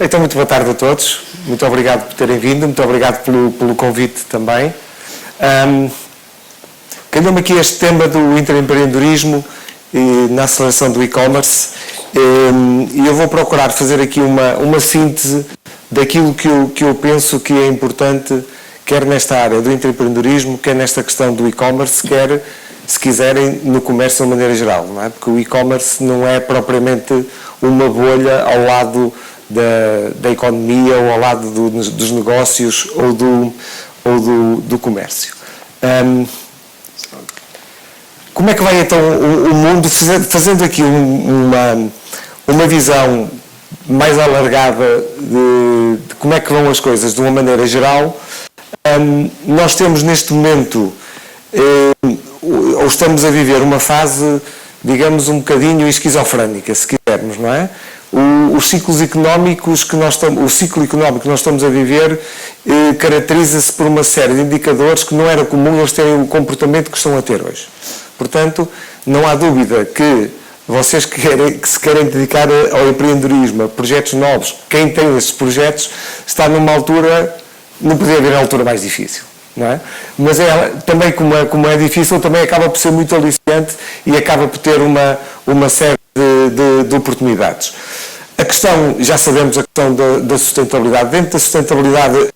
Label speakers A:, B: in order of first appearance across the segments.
A: Então, muito boa tarde a todos. Muito obrigado por terem vindo, muito obrigado pelo convite também. Calhou-me aqui este tema do intraempreendedorismo na aceleração do e-commerce e eu vou procurar fazer aqui uma síntese daquilo que eu penso que é importante, quer nesta área do intraempreendedorismo, quer nesta questão do e-commerce, quer, se quiserem, no comércio de maneira geral, não é? Porque o e-commerce não é propriamente uma bolha ao lado da economia ou ao lado dos negócios ou do comércio. Como é que vai então o mundo, fazendo aqui uma visão mais alargada de como é que vão as coisas de uma maneira geral? Nós temos neste momento, ou estamos a viver uma fase, digamos, um bocadinho esquizofrénica, se quisermos, não é? Os ciclos económicos o ciclo económico que nós estamos a viver caracteriza-se por uma série de indicadores que não era comum eles terem o comportamento que estão a ter hoje. Portanto, não há dúvida que vocês que se querem dedicar ao empreendedorismo, a projetos novos, quem tem esses projetos, está numa altura, não podia haver a altura mais difícil. Não é? Mas também, como é difícil, também acaba por ser muito aliciante e acaba por ter uma série de oportunidades. A questão, já sabemos a questão da sustentabilidade. Dentro da sustentabilidade,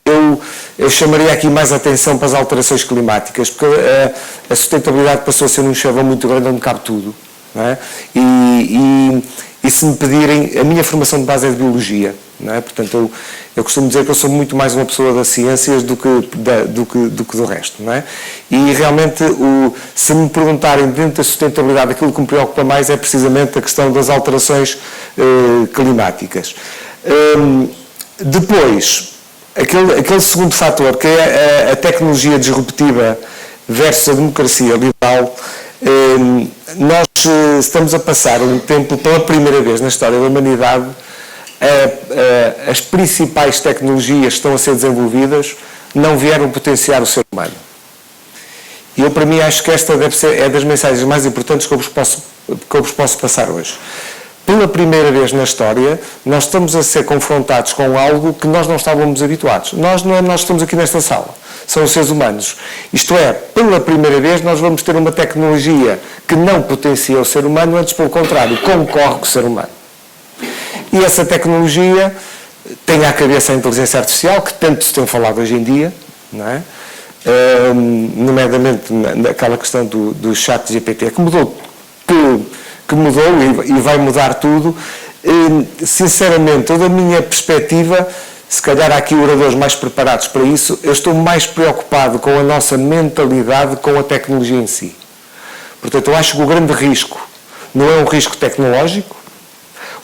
A: eu chamaria aqui mais a atenção para as alterações climáticas, porque a sustentabilidade passou a ser um chavão muito grande onde cabe tudo. Não é? E se me pedirem, a minha formação de base é de biologia, não é? Portanto, eu costumo dizer que eu sou muito mais uma pessoa das ciências do que do resto, não é? E realmente, se me perguntarem dentro da sustentabilidade, aquilo que me preocupa mais é precisamente a questão das alterações climáticas. Depois, aquele segundo fator, que é a tecnologia disruptiva versus a democracia liberal. Nós estamos a passar um tempo, pela primeira vez na história da humanidade, as principais tecnologias que estão a ser desenvolvidas não vieram potenciar o ser humano. E eu, para mim, acho que esta é das mensagens mais importantes que eu vos posso passar hoje. Pela primeira vez na história, nós estamos a ser confrontados com algo que nós não estávamos habituados. Nós estamos aqui nesta sala, são os seres humanos. Isto é, pela primeira vez nós vamos ter uma tecnologia que não potencia o ser humano, antes pelo contrário, concorre com o ser humano. E essa tecnologia tem à cabeça a inteligência artificial, que tanto se tem falado hoje em dia, não é? Nomeadamente naquela questão do chat GPT, que mudou e vai mudar tudo. Sinceramente, toda a minha perspectiva, se calhar há aqui oradores mais preparados para isso, eu estou mais preocupado com a nossa mentalidade, com a tecnologia em si. Portanto, eu acho que o grande risco não é um risco tecnológico,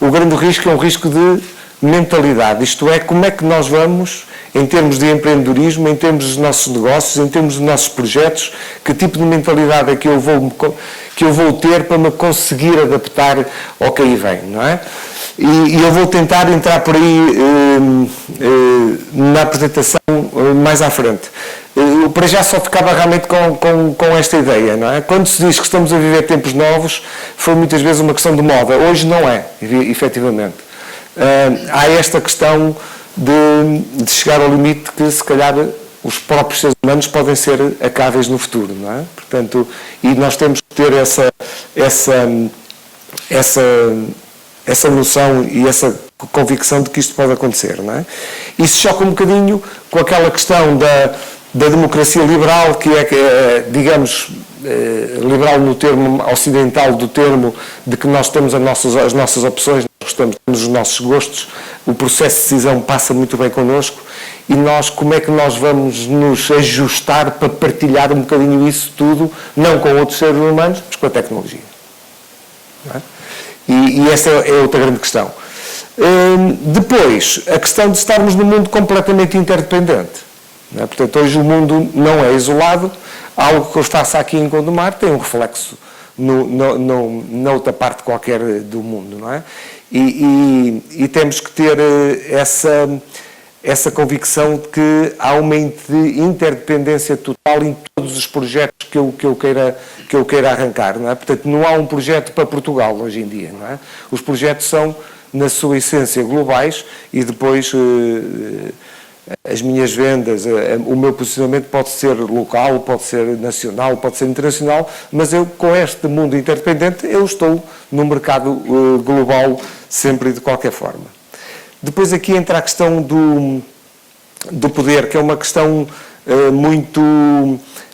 A: o grande risco é um risco de mentalidade, isto é, como é que nós vamos, em termos de empreendedorismo, em termos dos nossos negócios, em termos dos nossos projetos, que tipo de mentalidade é que eu vou ter para me conseguir adaptar ao que aí vem, não é? E eu vou tentar entrar por aí na apresentação mais à frente. Eu para já só ficava realmente com esta ideia, não é? Quando se diz que estamos a viver tempos novos, foi muitas vezes uma questão de moda. Hoje não é, efetivamente. Há esta questão de chegar ao limite que, se calhar, os próprios seres humanos podem ser acáveis no futuro, não é? Portanto, e nós temos que ter essa noção e essa convicção de que isto pode acontecer, não é? Isso choca um bocadinho com aquela questão da democracia liberal, que é, digamos, liberal no termo ocidental do termo, de que nós temos as nossas opções, nós temos os nossos gostos, o processo de decisão passa muito bem connosco, e nós, como é que nós vamos nos ajustar para partilhar um bocadinho isso tudo, não com outros seres humanos, mas com a tecnologia. Não é? E essa é outra grande questão. Depois, a questão de estarmos num mundo completamente interdependente. Não é? Portanto, hoje o mundo não é isolado. Algo que eu faça aqui em Gondomar tem um reflexo noutra parte qualquer do mundo, não é? E temos que ter essa convicção de que há uma interdependência total em todos os projetos que eu queira arrancar, não é? Portanto, não há um projeto para Portugal hoje em dia, não é? Os projetos são na sua essência, globais, e depois as minhas vendas, o meu posicionamento pode ser local, pode ser nacional, pode ser internacional, mas eu, com este mundo interdependente, eu estou no mercado global sempre e de qualquer forma. Depois aqui entra a questão do poder, que é uma questão muito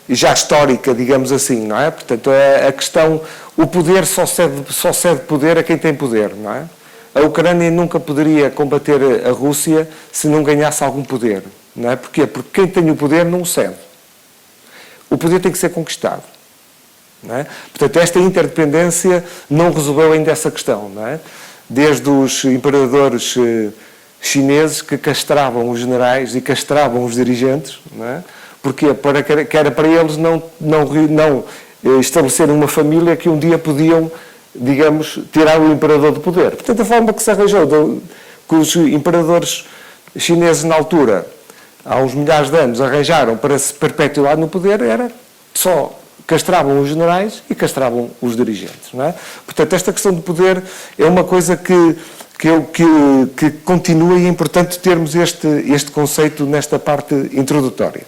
A: já histórica, digamos assim, não é? Portanto, a questão, o poder só cede poder a quem tem poder, não é? A Ucrânia nunca poderia combater a Rússia se não ganhasse algum poder, não é? Porquê? Porque quem tem o poder não o cede. O poder tem que ser conquistado, não é? Portanto, esta interdependência não resolveu ainda essa questão, não é? Desde os imperadores chineses que castravam os generais e castravam os dirigentes, não é? Porquê? Que era para eles não estabelecer uma família que um dia podiam, digamos, tirar o imperador do poder. Portanto, a forma que se arranjou, que os imperadores chineses na altura, há uns milhares de anos, arranjaram para se perpetuar no poder, era só castravam os generais e castravam os dirigentes, não é? Portanto, esta questão do poder é uma coisa que continua e é importante termos este conceito nesta parte introdutória.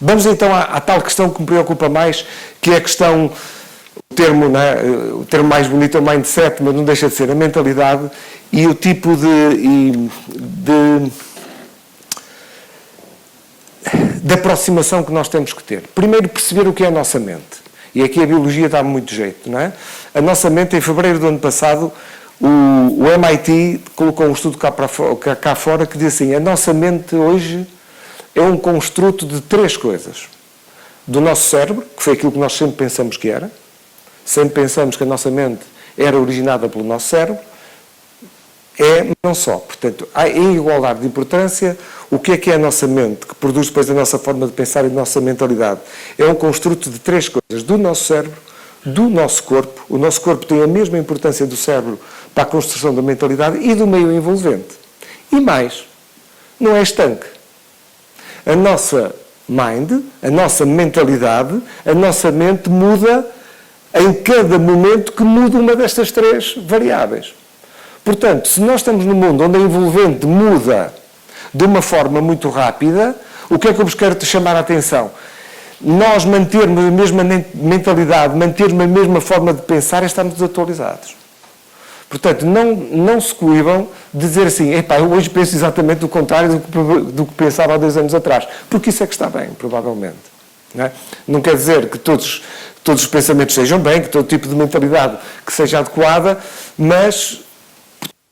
A: Vamos então à tal questão que me preocupa mais, que é a questão, o termo mais bonito é o mindset, mas não deixa de ser a mentalidade e o tipo de aproximação que nós temos que ter. Primeiro, perceber o que é a nossa mente. E aqui a biologia dá muito jeito, não é? A nossa mente, em fevereiro do ano passado, o MIT colocou um estudo cá fora que diz assim: a nossa mente hoje é um construto de 3 coisas. Do nosso cérebro, que foi aquilo que nós sempre pensamos que era. Sempre pensamos que a nossa mente era originada pelo nosso cérebro. Não só. Portanto, há em igualdade de importância o que é a nossa mente, que produz depois a nossa forma de pensar e a nossa mentalidade. É um construto de 3 coisas. Do nosso cérebro, do nosso corpo. O nosso corpo tem a mesma importância do cérebro para a construção da mentalidade e do meio envolvente. E mais, não é estanque. A nossa mind, a nossa mentalidade, a nossa mente muda em cada momento que muda uma destas 3 variáveis. Portanto, se nós estamos num mundo onde a envolvente muda de uma forma muito rápida, o que é que eu vos quero te chamar a atenção? Nós mantermos a mesma mentalidade, mantermos a mesma forma de pensar, é estarmos desatualizados. Portanto, não se coibam de dizer assim: epá, eu hoje penso exatamente o contrário do que pensava há 2 anos atrás. Porque isso é que está bem, provavelmente. Não é? Não quer dizer que todos os pensamentos sejam bem, que todo tipo de mentalidade que seja adequada, mas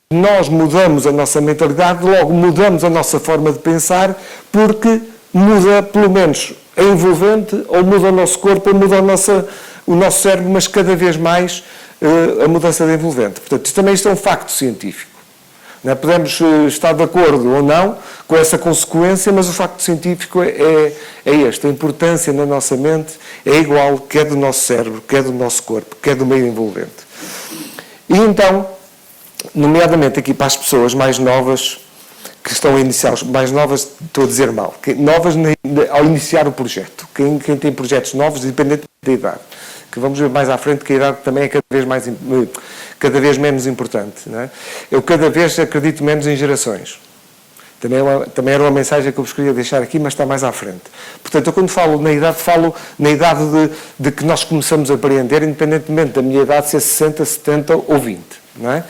A: nós mudamos a nossa mentalidade, logo mudamos a nossa forma de pensar, porque muda, pelo menos, a envolvente, ou muda o nosso corpo, ou muda o nosso cérebro, mas cada vez mais a mudança de envolvente. Portanto, isto é um facto científico. Não é? Podemos estar de acordo ou não com essa consequência, mas o facto científico é este. A importância na nossa mente é igual, quer do nosso cérebro, quer do nosso corpo, quer do meio envolvente. E então, nomeadamente aqui para as pessoas mais novas, que estão a iniciar, mais novas, estou a dizer mal, novas ao iniciar o projeto. Quem tem projetos novos, independente da idade. Que vamos ver mais à frente que a idade também é cada vez menos importante. Não é? Eu cada vez acredito menos em gerações. Também era uma mensagem que eu vos queria deixar aqui, mas está mais à frente. Portanto, eu quando falo na idade de que nós começamos a aprender, independentemente da minha idade ser 60, 70 ou 20. Não é?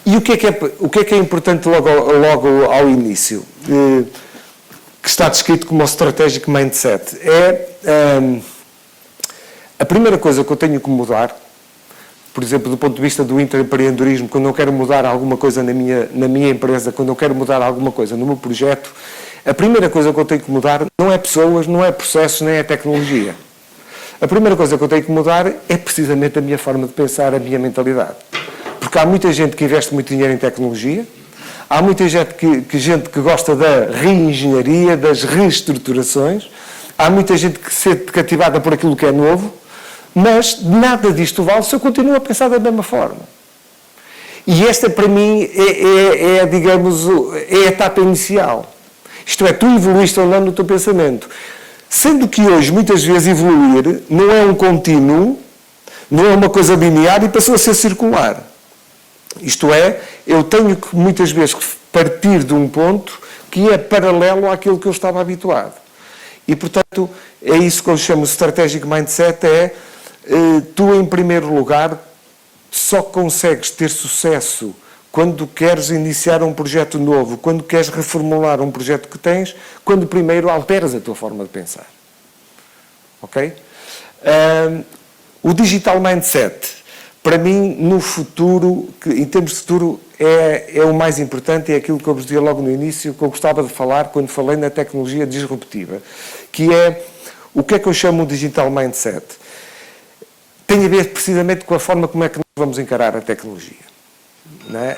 A: E o que é importante logo ao início? Que está descrito como o Strategic Mindset. A primeira coisa que eu tenho que mudar, por exemplo, do ponto de vista do intraempreendedorismo, quando eu quero mudar alguma coisa na minha empresa, quando eu quero mudar alguma coisa no meu projeto, a primeira coisa que eu tenho que mudar não é pessoas, não é processos, nem é tecnologia. A primeira coisa que eu tenho que mudar é precisamente a minha forma de pensar, a minha mentalidade. Porque há muita gente que investe muito dinheiro em tecnologia, há muita gente que gosta da reengenharia, das reestruturações, há muita gente que se sente cativada por aquilo que é novo, mas nada disto vale se eu continuo a pensar da mesma forma. E esta, para mim, digamos, é a etapa inicial. Isto é, tu evoluíste ou não no teu pensamento. Sendo que hoje, muitas vezes, evoluir não é um contínuo, não é uma coisa linear e passou a ser circular. Isto é, eu tenho que muitas vezes partir de um ponto que é paralelo àquilo que eu estava habituado. E, portanto, é isso que eu chamo de strategic mindset, tu, em primeiro lugar, só consegues ter sucesso quando queres iniciar um projeto novo, quando queres reformular um projeto que tens, quando primeiro alteras a tua forma de pensar. Ok? O digital mindset, para mim, no futuro, em termos de futuro, é o mais importante, é aquilo que eu vos dizia logo no início, que eu gostava de falar quando falei na tecnologia disruptiva, que é, o que é que eu chamo de digital mindset? Tem a ver precisamente com a forma como é que nós vamos encarar a tecnologia. Não é?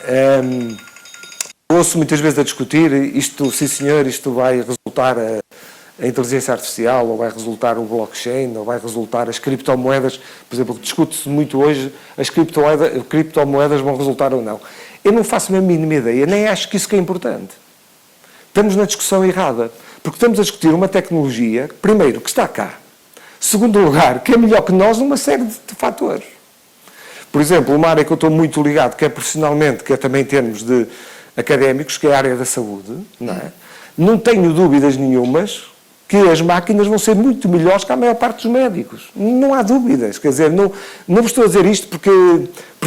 A: Ouço muitas vezes a discutir, isto, sim senhor, isto vai resultar a inteligência artificial, ou vai resultar o blockchain, ou vai resultar as criptomoedas. Por exemplo, discute-se muito hoje, as criptomoedas vão resultar ou não. Eu não faço a mínima ideia, nem acho que isso que é importante. Estamos na discussão errada, porque estamos a discutir uma tecnologia, primeiro, que está cá. Segundo lugar, que é melhor que nós numa série de fatores. Por exemplo, uma área que eu estou muito ligado, que é profissionalmente, que é também em termos de académicos, que é a área da saúde, não é? Não tenho dúvidas nenhumas que as máquinas vão ser muito melhores que a maior parte dos médicos. Não há dúvidas. Quer dizer, não vos estou a dizer isto porque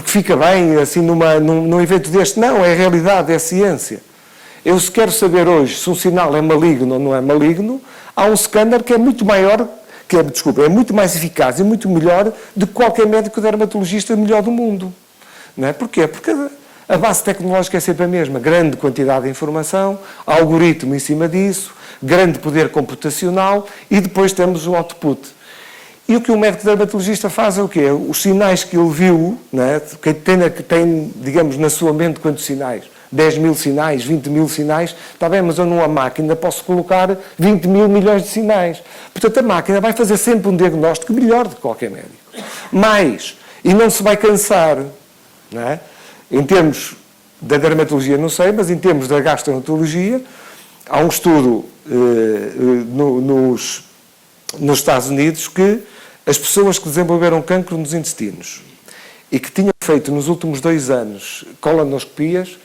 A: fica bem, assim, num evento deste. Não, é realidade, é ciência. Eu, se quero saber hoje se um sinal é maligno ou não é maligno, há um scanner que é muito maior, é muito mais eficaz e muito melhor do que qualquer médico dermatologista melhor do mundo. Não é? Porquê? Porque a base tecnológica é sempre a mesma. Grande quantidade de informação, algoritmo em cima disso, grande poder computacional e depois temos o output. E o que o médico dermatologista faz é o quê? Os sinais que ele viu, não é? Que tem, digamos, na sua mente quantos sinais? 10 mil sinais, 20 mil sinais, está bem, mas eu numa máquina posso colocar 20 mil milhões de sinais. Portanto, a máquina vai fazer sempre um diagnóstico melhor do que qualquer médico. Mais, e não se vai cansar, não é? Em termos da dermatologia, não sei, mas em termos da gastroenterologia, há um estudo nos Estados Unidos que as pessoas que desenvolveram cancro nos intestinos e que tinham feito nos últimos 2 anos colonoscopias,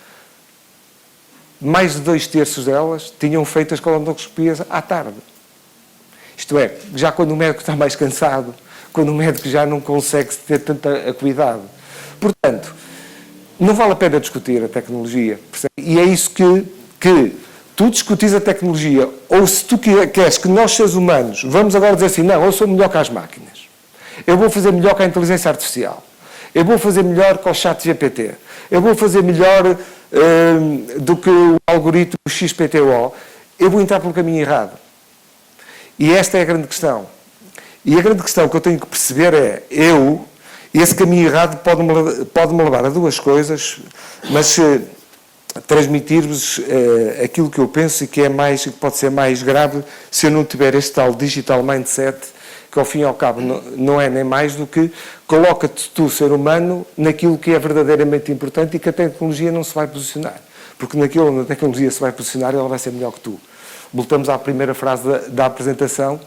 A: mais de 2/3 delas tinham feito as colonoscopias à tarde. Isto é, já quando o médico está mais cansado, quando o médico já não consegue ter tanta cuidado. Portanto, não vale a pena discutir a tecnologia. Percebe? E é isso que tu discutis a tecnologia, ou se tu queres que nós, seres humanos, vamos agora dizer assim, não, eu sou melhor que as máquinas. Eu vou fazer melhor que a inteligência artificial. Eu vou fazer melhor que o chat GPT. Eu vou fazer melhor do que o algoritmo XPTO. Eu vou entrar pelo caminho errado. E esta é a grande questão. E a grande questão que eu tenho que perceber é, esse caminho errado pode-me levar a 2 coisas, mas transmitir-vos aquilo que eu penso e que pode ser mais grave se eu não tiver este tal digital mindset, que ao fim e ao cabo não é nem mais do que coloca-te tu, ser humano, naquilo que é verdadeiramente importante e que a tecnologia não se vai posicionar. Porque naquilo onde a tecnologia se vai posicionar, ela vai ser melhor que tu. Voltamos à primeira frase da apresentação.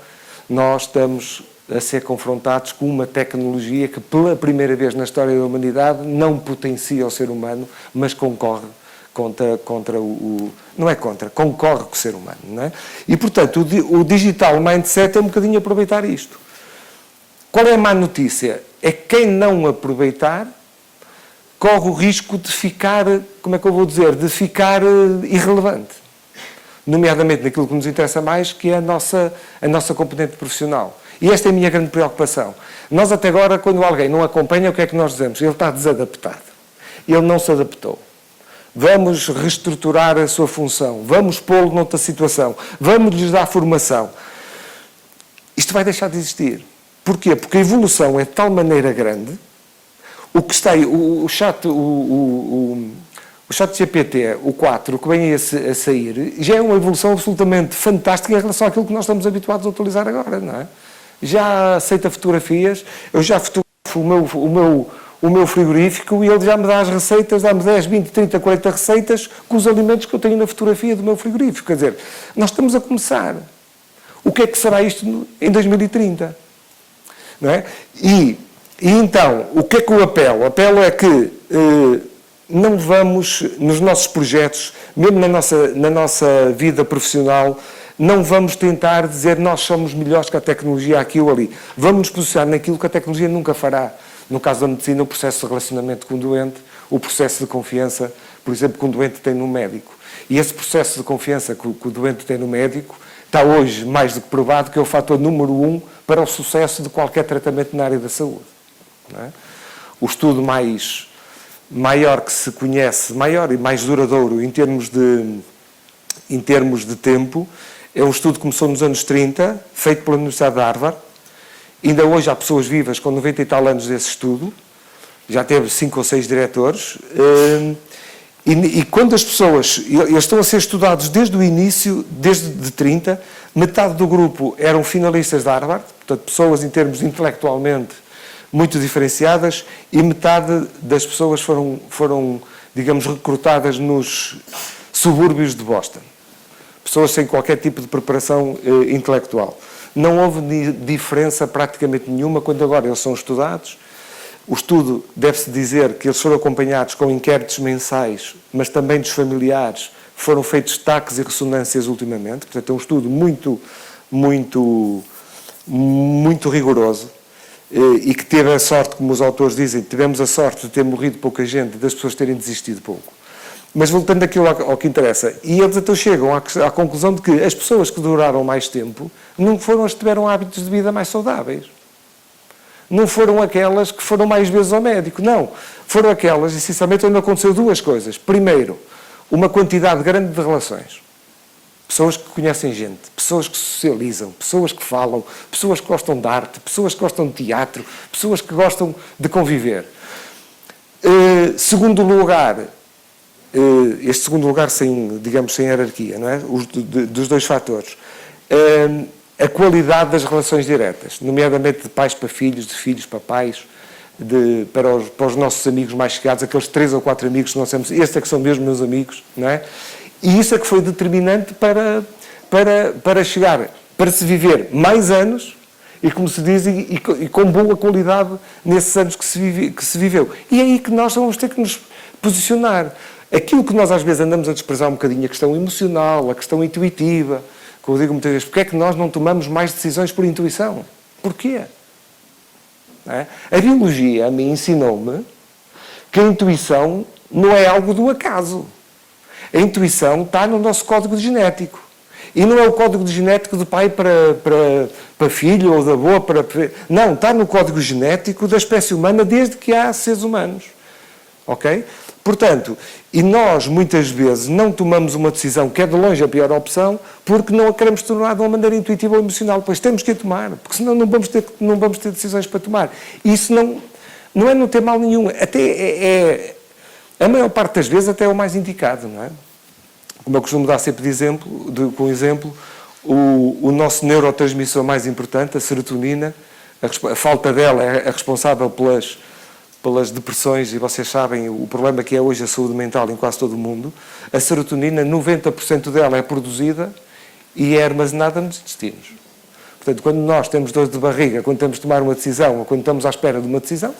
A: Nós estamos a ser confrontados com uma tecnologia que, pela primeira vez na história da humanidade, não potencia o ser humano, mas concorre contra não é contra, concorre com o ser humano, não é? E, portanto, o digital mindset é um bocadinho aproveitar isto. Qual é a má notícia? É que quem não aproveitar corre o risco de ficar, como é que eu vou dizer, de ficar irrelevante. Nomeadamente naquilo que nos interessa mais, que é a nossa componente profissional. E esta é a minha grande preocupação. Nós até agora, quando alguém não acompanha, o que é que nós dizemos? Ele está desadaptado. Ele não se adaptou. Vamos reestruturar a sua função. Vamos pô-lo noutra situação. Vamos lhes dar formação. Isto vai deixar de existir. Porquê? Porque a evolução é de tal maneira grande. O que está aí, o chat GPT, o 4, que vem a sair, já é uma evolução absolutamente fantástica em relação àquilo que nós estamos habituados a utilizar agora, não é? Já aceita fotografias, eu já fotografo o meu frigorífico e ele já me dá as receitas, dá-me 10, 20, 30, 40 receitas com os alimentos que eu tenho na fotografia do meu frigorífico. Quer dizer, nós estamos a começar. O que é que será isto em 2030? Não é? E então, o que é que eu apelo? O apelo é que não vamos, nos nossos projetos, mesmo na nossa vida profissional, não vamos tentar dizer nós somos melhores que a tecnologia aqui ou ali. Vamos nos posicionar naquilo que a tecnologia nunca fará. No caso da medicina, o processo de relacionamento com o doente, o processo de confiança, por exemplo, que um doente tem no médico. E esse processo de confiança que o doente tem no médico está hoje mais do que provado que é o fator número 1 para o sucesso de qualquer tratamento na área da saúde. Não é? O estudo maior que se conhece, maior e mais duradouro em termos de tempo, é um estudo que começou nos anos 30, feito pela Universidade de Harvard. Ainda hoje há pessoas vivas com 90 e tal anos desse estudo, já teve 5 ou 6 diretores, e quando as pessoas, eles estão a ser estudados desde o início, desde de 30, metade do grupo eram finalistas de Harvard, portanto pessoas em termos intelectualmente muito diferenciadas, e metade das pessoas foram, digamos, recrutadas nos subúrbios de Boston. Pessoas sem qualquer tipo de preparação intelectual. Não houve diferença praticamente nenhuma quando agora eles são estudados. O estudo, deve-se dizer que eles foram acompanhados com inquéritos mensais, mas também dos familiares, foram feitos taques e ressonâncias ultimamente. Portanto, é um estudo muito rigoroso. E que teve a sorte, como os autores dizem, tivemos a sorte de ter morrido pouca gente, das pessoas terem desistido pouco. Mas voltando aquilo ao que interessa, e eles então chegam à conclusão de que as pessoas que duraram mais tempo não foram as que tiveram hábitos de vida mais saudáveis. Não foram aquelas que foram mais vezes ao médico, não. Foram aquelas, essencialmente, onde aconteceu duas coisas. Primeiro, uma quantidade grande de relações. Pessoas que conhecem gente, pessoas que socializam, pessoas que falam, pessoas que gostam de arte, pessoas que gostam de teatro, pessoas que gostam de conviver. Segundo lugar, este segundo lugar sem hierarquia, não é? Dos dois fatores. A qualidade das relações diretas, nomeadamente de pais para filhos, de filhos para pais, para os nossos amigos mais chegados, aqueles 3 ou 4 amigos que nós temos, estes é que são mesmo meus amigos, não é? E isso é que foi determinante para chegar, para se viver mais anos, e como se diz, e com boa qualidade nesses anos que se viveu. E é aí que nós vamos ter que nos posicionar. Aquilo que nós às vezes andamos a desprezar um bocadinho, a questão emocional, a questão intuitiva, como eu digo muitas vezes, porque é que nós não tomamos mais decisões por intuição? Porquê? Não é? A biologia a mim ensinou-me que a intuição não é algo do acaso. A intuição está no nosso código genético. E não é o código genético do pai para filho ou da avó para... Não, está no código genético da espécie humana desde que há seres humanos. Ok? Portanto, e nós muitas vezes não tomamos uma decisão que é de longe a pior opção porque não a queremos tomar de uma maneira intuitiva ou emocional. Pois temos que a tomar, porque senão não vamos ter decisões para tomar. E isso não é não ter mal nenhum. Até a maior parte das vezes até é o mais indicado, não é? Como eu costumo dar sempre com exemplo, o nosso neurotransmissor mais importante, a serotonina, a falta dela é responsável pelas depressões, e vocês sabem o problema que é hoje a saúde mental em quase todo o mundo. A serotonina, 90% dela é produzida e é armazenada nos intestinos. Portanto, quando nós temos dor de barriga, quando temos de tomar uma decisão, ou quando estamos à espera de uma decisão,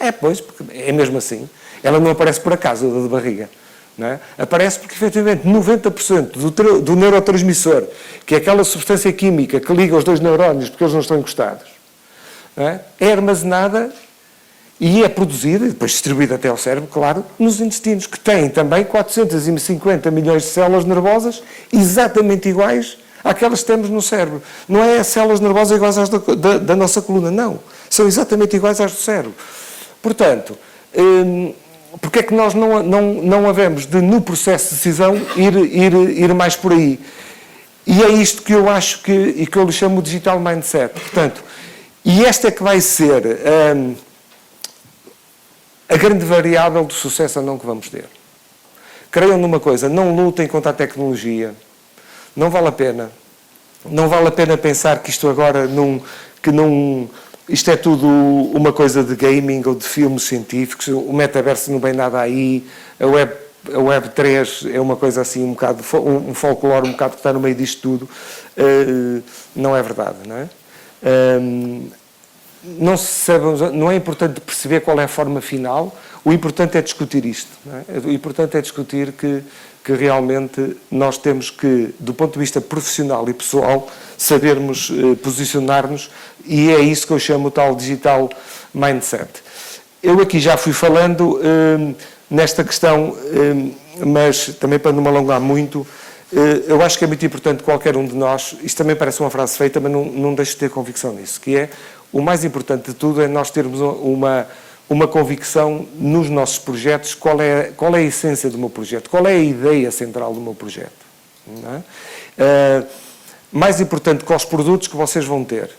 A: porque é mesmo assim. Ela não aparece por acaso, a dor de barriga. Não é? Aparece porque, efetivamente, 90% do neurotransmissor, que é aquela substância química que liga os dois neurónios porque eles não estão encostados, não é armazenada e é produzida, e depois distribuída até ao cérebro, claro, nos intestinos, que têm também 450 milhões de células nervosas exatamente iguais àquelas que temos no cérebro. Não é as células nervosas iguais às da nossa coluna, não. São exatamente iguais às do cérebro. Portanto, porque é que nós não havemos de, no processo de decisão, ir mais por aí? E é isto que eu acho e que eu lhe chamo de digital mindset. Portanto, e esta é que vai ser a grande variável do sucesso ou não que vamos ter. Creiam numa coisa, não lutem contra a tecnologia. Não vale a pena. Não vale a pena pensar que isto agora isto é tudo uma coisa de gaming ou de filmes científicos, o metaverso não vem nada aí, a Web 3 é uma coisa assim, um bocado, um folclore um bocado que está no meio disto tudo. Não é verdade, não é? não é importante perceber qual é a forma final, o importante é discutir isto. Não é? O importante é discutir que realmente nós temos que, do ponto de vista profissional e pessoal, sabermos posicionar-nos, e é isso que eu chamo o tal digital mindset. Eu aqui já fui falando nesta questão, mas também para não me alongar muito, eu acho que é muito importante qualquer um de nós, isto também parece uma frase feita, mas não deixo de ter convicção nisso, que é, o mais importante de tudo é nós termos uma convicção nos nossos projetos, qual é a essência do meu projeto, qual é a ideia central do meu projeto. Não é? Mais importante que os produtos que vocês vão ter,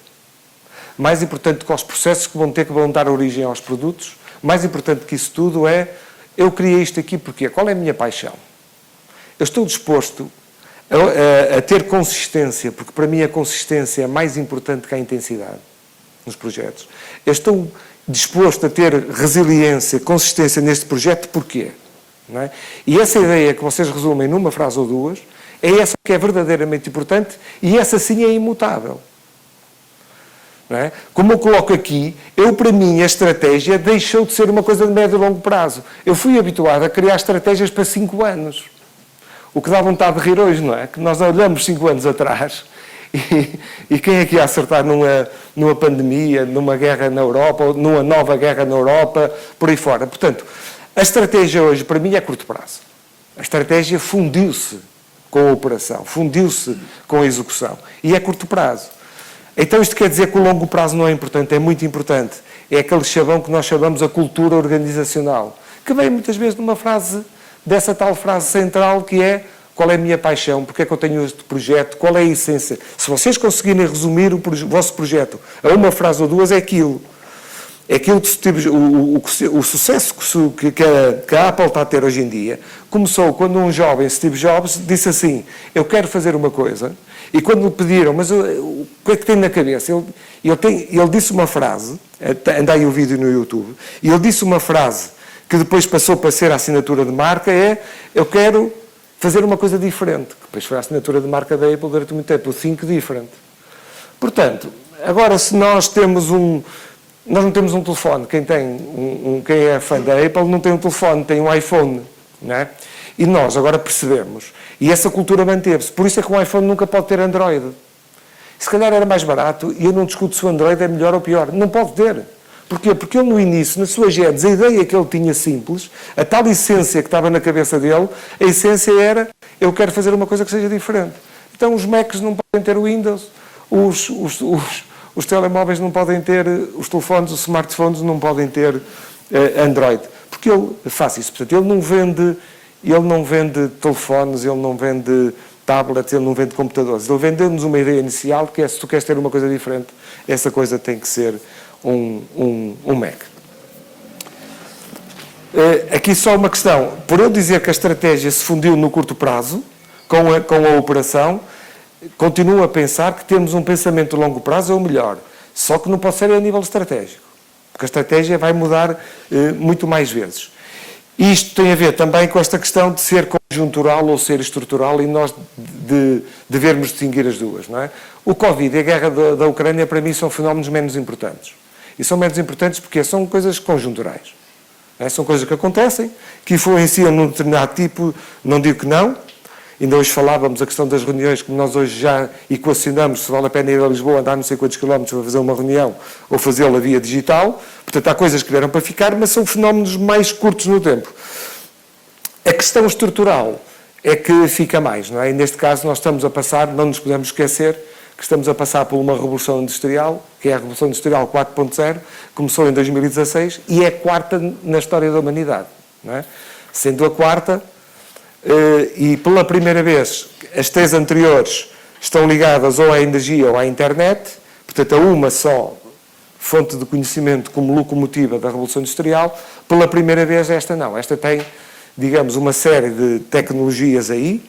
A: mais importante que os processos que vão dar origem aos produtos, mais importante que isso tudo é, eu criei isto aqui porque qual é a minha paixão? Eu estou disposto a ter consistência, porque para mim a consistência é mais importante que a intensidade nos projetos. Eu estou disposto a ter resiliência, consistência neste projeto, porquê? Não é? E essa ideia que vocês resumem numa frase ou duas, é essa que é verdadeiramente importante e essa sim é imutável. Não é? Como eu coloco aqui, para mim, a estratégia deixou de ser uma coisa de médio e longo prazo. Eu fui habituado a criar estratégias para 5 anos. O que dá vontade de rir hoje, não é? Que nós olhamos 5 anos atrás e quem é que ia acertar numa pandemia, numa guerra na Europa, ou numa nova guerra na Europa, por aí fora. Portanto, a estratégia hoje, para mim, é curto prazo. A estratégia fundiu-se com a operação, fundiu-se com a execução. E é curto prazo. Então isto quer dizer que o longo prazo não é importante, é muito importante. É aquele chavão que nós chamamos a cultura organizacional, que vem muitas vezes numa frase, dessa tal frase central que é qual é a minha paixão, porque é que eu tenho este projeto, qual é a essência. Se vocês conseguirem resumir o vosso projeto a uma frase ou duas, é aquilo. É aquilo que o sucesso que a Apple está a ter hoje em dia começou quando um jovem, Steve Jobs, disse assim, eu quero fazer uma coisa, e quando lhe pediram, mas o que é que tem na cabeça? Ele disse uma frase, anda aí o vídeo no YouTube, e ele disse uma frase que depois passou para ser a assinatura de marca, eu quero fazer uma coisa diferente, que depois foi a assinatura de marca da Apple durante muito tempo, o Think Different. Portanto, agora se nós temos nós não temos um telefone, quem é fã da Apple não tem um telefone, tem um iPhone, não é? E nós agora percebemos, e essa cultura manteve-se, por isso é que um iPhone nunca pode ter Android. Se calhar era mais barato, e eu não discuto se o Android é melhor ou pior, não pode ter. Porquê? Porque ele no início, na sua genes, a ideia que ele tinha simples, a tal essência que estava na cabeça dele, a essência era, eu quero fazer uma coisa que seja diferente. Então os Macs não podem ter Windows, os telemóveis não podem ter, os telefones, os smartphones não podem ter Android. Porque ele faz isso. Portanto, ele não vende telefones, ele não vende tablets, ele não vende computadores. Ele vendeu-nos uma ideia inicial que é, se tu queres ter uma coisa diferente, essa coisa tem que ser um Mac. Aqui só uma questão. Por eu dizer que a estratégia se fundiu no curto prazo com a operação, continuo a pensar que temos um pensamento a longo prazo, ou melhor, só que não pode ser a nível estratégico, porque a estratégia vai mudar muito mais vezes. Isto tem a ver também com esta questão de ser conjuntural ou ser estrutural e nós devermos distinguir as duas, não é? O Covid e a guerra da Ucrânia, para mim, são fenómenos menos importantes. E são menos importantes porque são coisas conjunturais. Não é? São coisas que acontecem, que influenciam num determinado tipo, não digo que não. Ainda hoje falávamos a questão das reuniões, que nós hoje já equacionamos se vale a pena ir a Lisboa, andar não sei quantos quilómetros para fazer uma reunião ou fazê-la via digital. Portanto, há coisas que vieram para ficar, mas são fenómenos mais curtos no tempo. A questão estrutural é que fica mais, não é? E neste caso nós estamos a passar, não nos podemos esquecer, que estamos a passar por uma revolução industrial, que é a Revolução Industrial 4.0, começou em 2016 e é a quarta na história da humanidade, não é? Sendo a quarta, e pela primeira vez as 3 anteriores estão ligadas ou à energia ou à internet, portanto a uma só fonte de conhecimento como locomotiva da Revolução Industrial, pela primeira vez esta não, esta tem, digamos, uma série de tecnologias aí,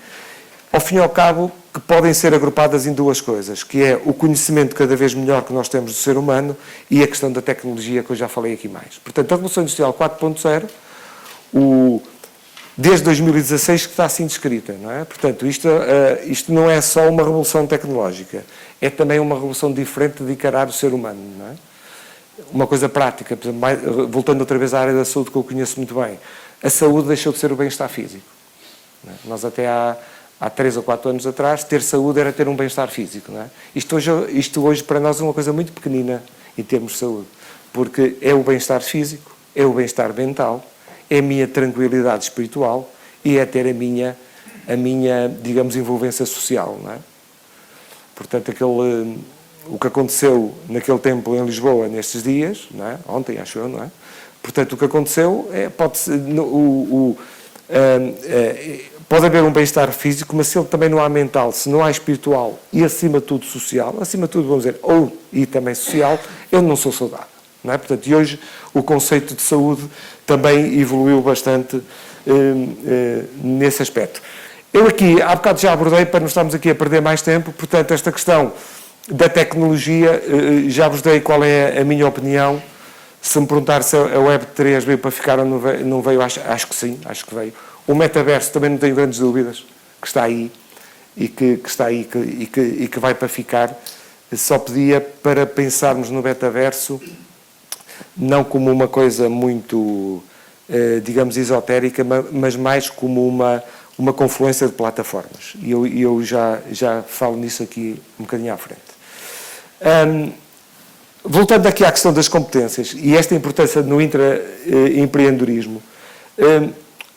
A: ao fim e ao cabo, que podem ser agrupadas em duas coisas, que é o conhecimento cada vez melhor que nós temos do ser humano e a questão da tecnologia, que eu já falei aqui mais. Portanto, a Revolução Industrial 4.0, desde 2016 que está assim descrita, não é? Portanto, isto não é só uma revolução tecnológica, é também uma revolução diferente de encarar o ser humano, não é? uma coisa prática, por exemplo, voltando outra vez à área da saúde que eu conheço muito bem, a saúde deixou de ser o bem-estar físico. Nós até há 3 ou 4 anos atrás, ter saúde era ter um bem-estar físico. Não é? Isto hoje para nós é uma coisa muito pequenina em termos de saúde, porque é o bem-estar físico, é o bem-estar mental, é a minha tranquilidade espiritual e é ter a minha digamos, envolvência social. Não é? Portanto, o que aconteceu naquele tempo em Lisboa nestes dias, não é? Ontem acho eu, não é? Portanto, o que aconteceu pode haver um bem-estar físico, mas se ele também não há mental, se não há espiritual e acima de tudo social, acima de tudo vamos dizer, e também social, eu não sou saudável. Não é? Portanto, e hoje o conceito de saúde também evoluiu bastante nesse aspecto. Eu aqui, há bocado já abordei, para não estarmos aqui a perder mais tempo, portanto, esta questão da tecnologia, já vos dei qual é a minha opinião. Se me perguntar se a Web3 veio para ficar ou não veio, acho que sim, acho que veio. O metaverso também não tenho grandes dúvidas, que está aí e que vai para ficar. Só pedia para pensarmos no metaverso não como uma coisa muito, digamos, esotérica, mas mais como uma confluência de plataformas. E eu já falo nisso aqui um bocadinho à frente. Voltando aqui à questão das competências e esta importância no intraempreendedorismo,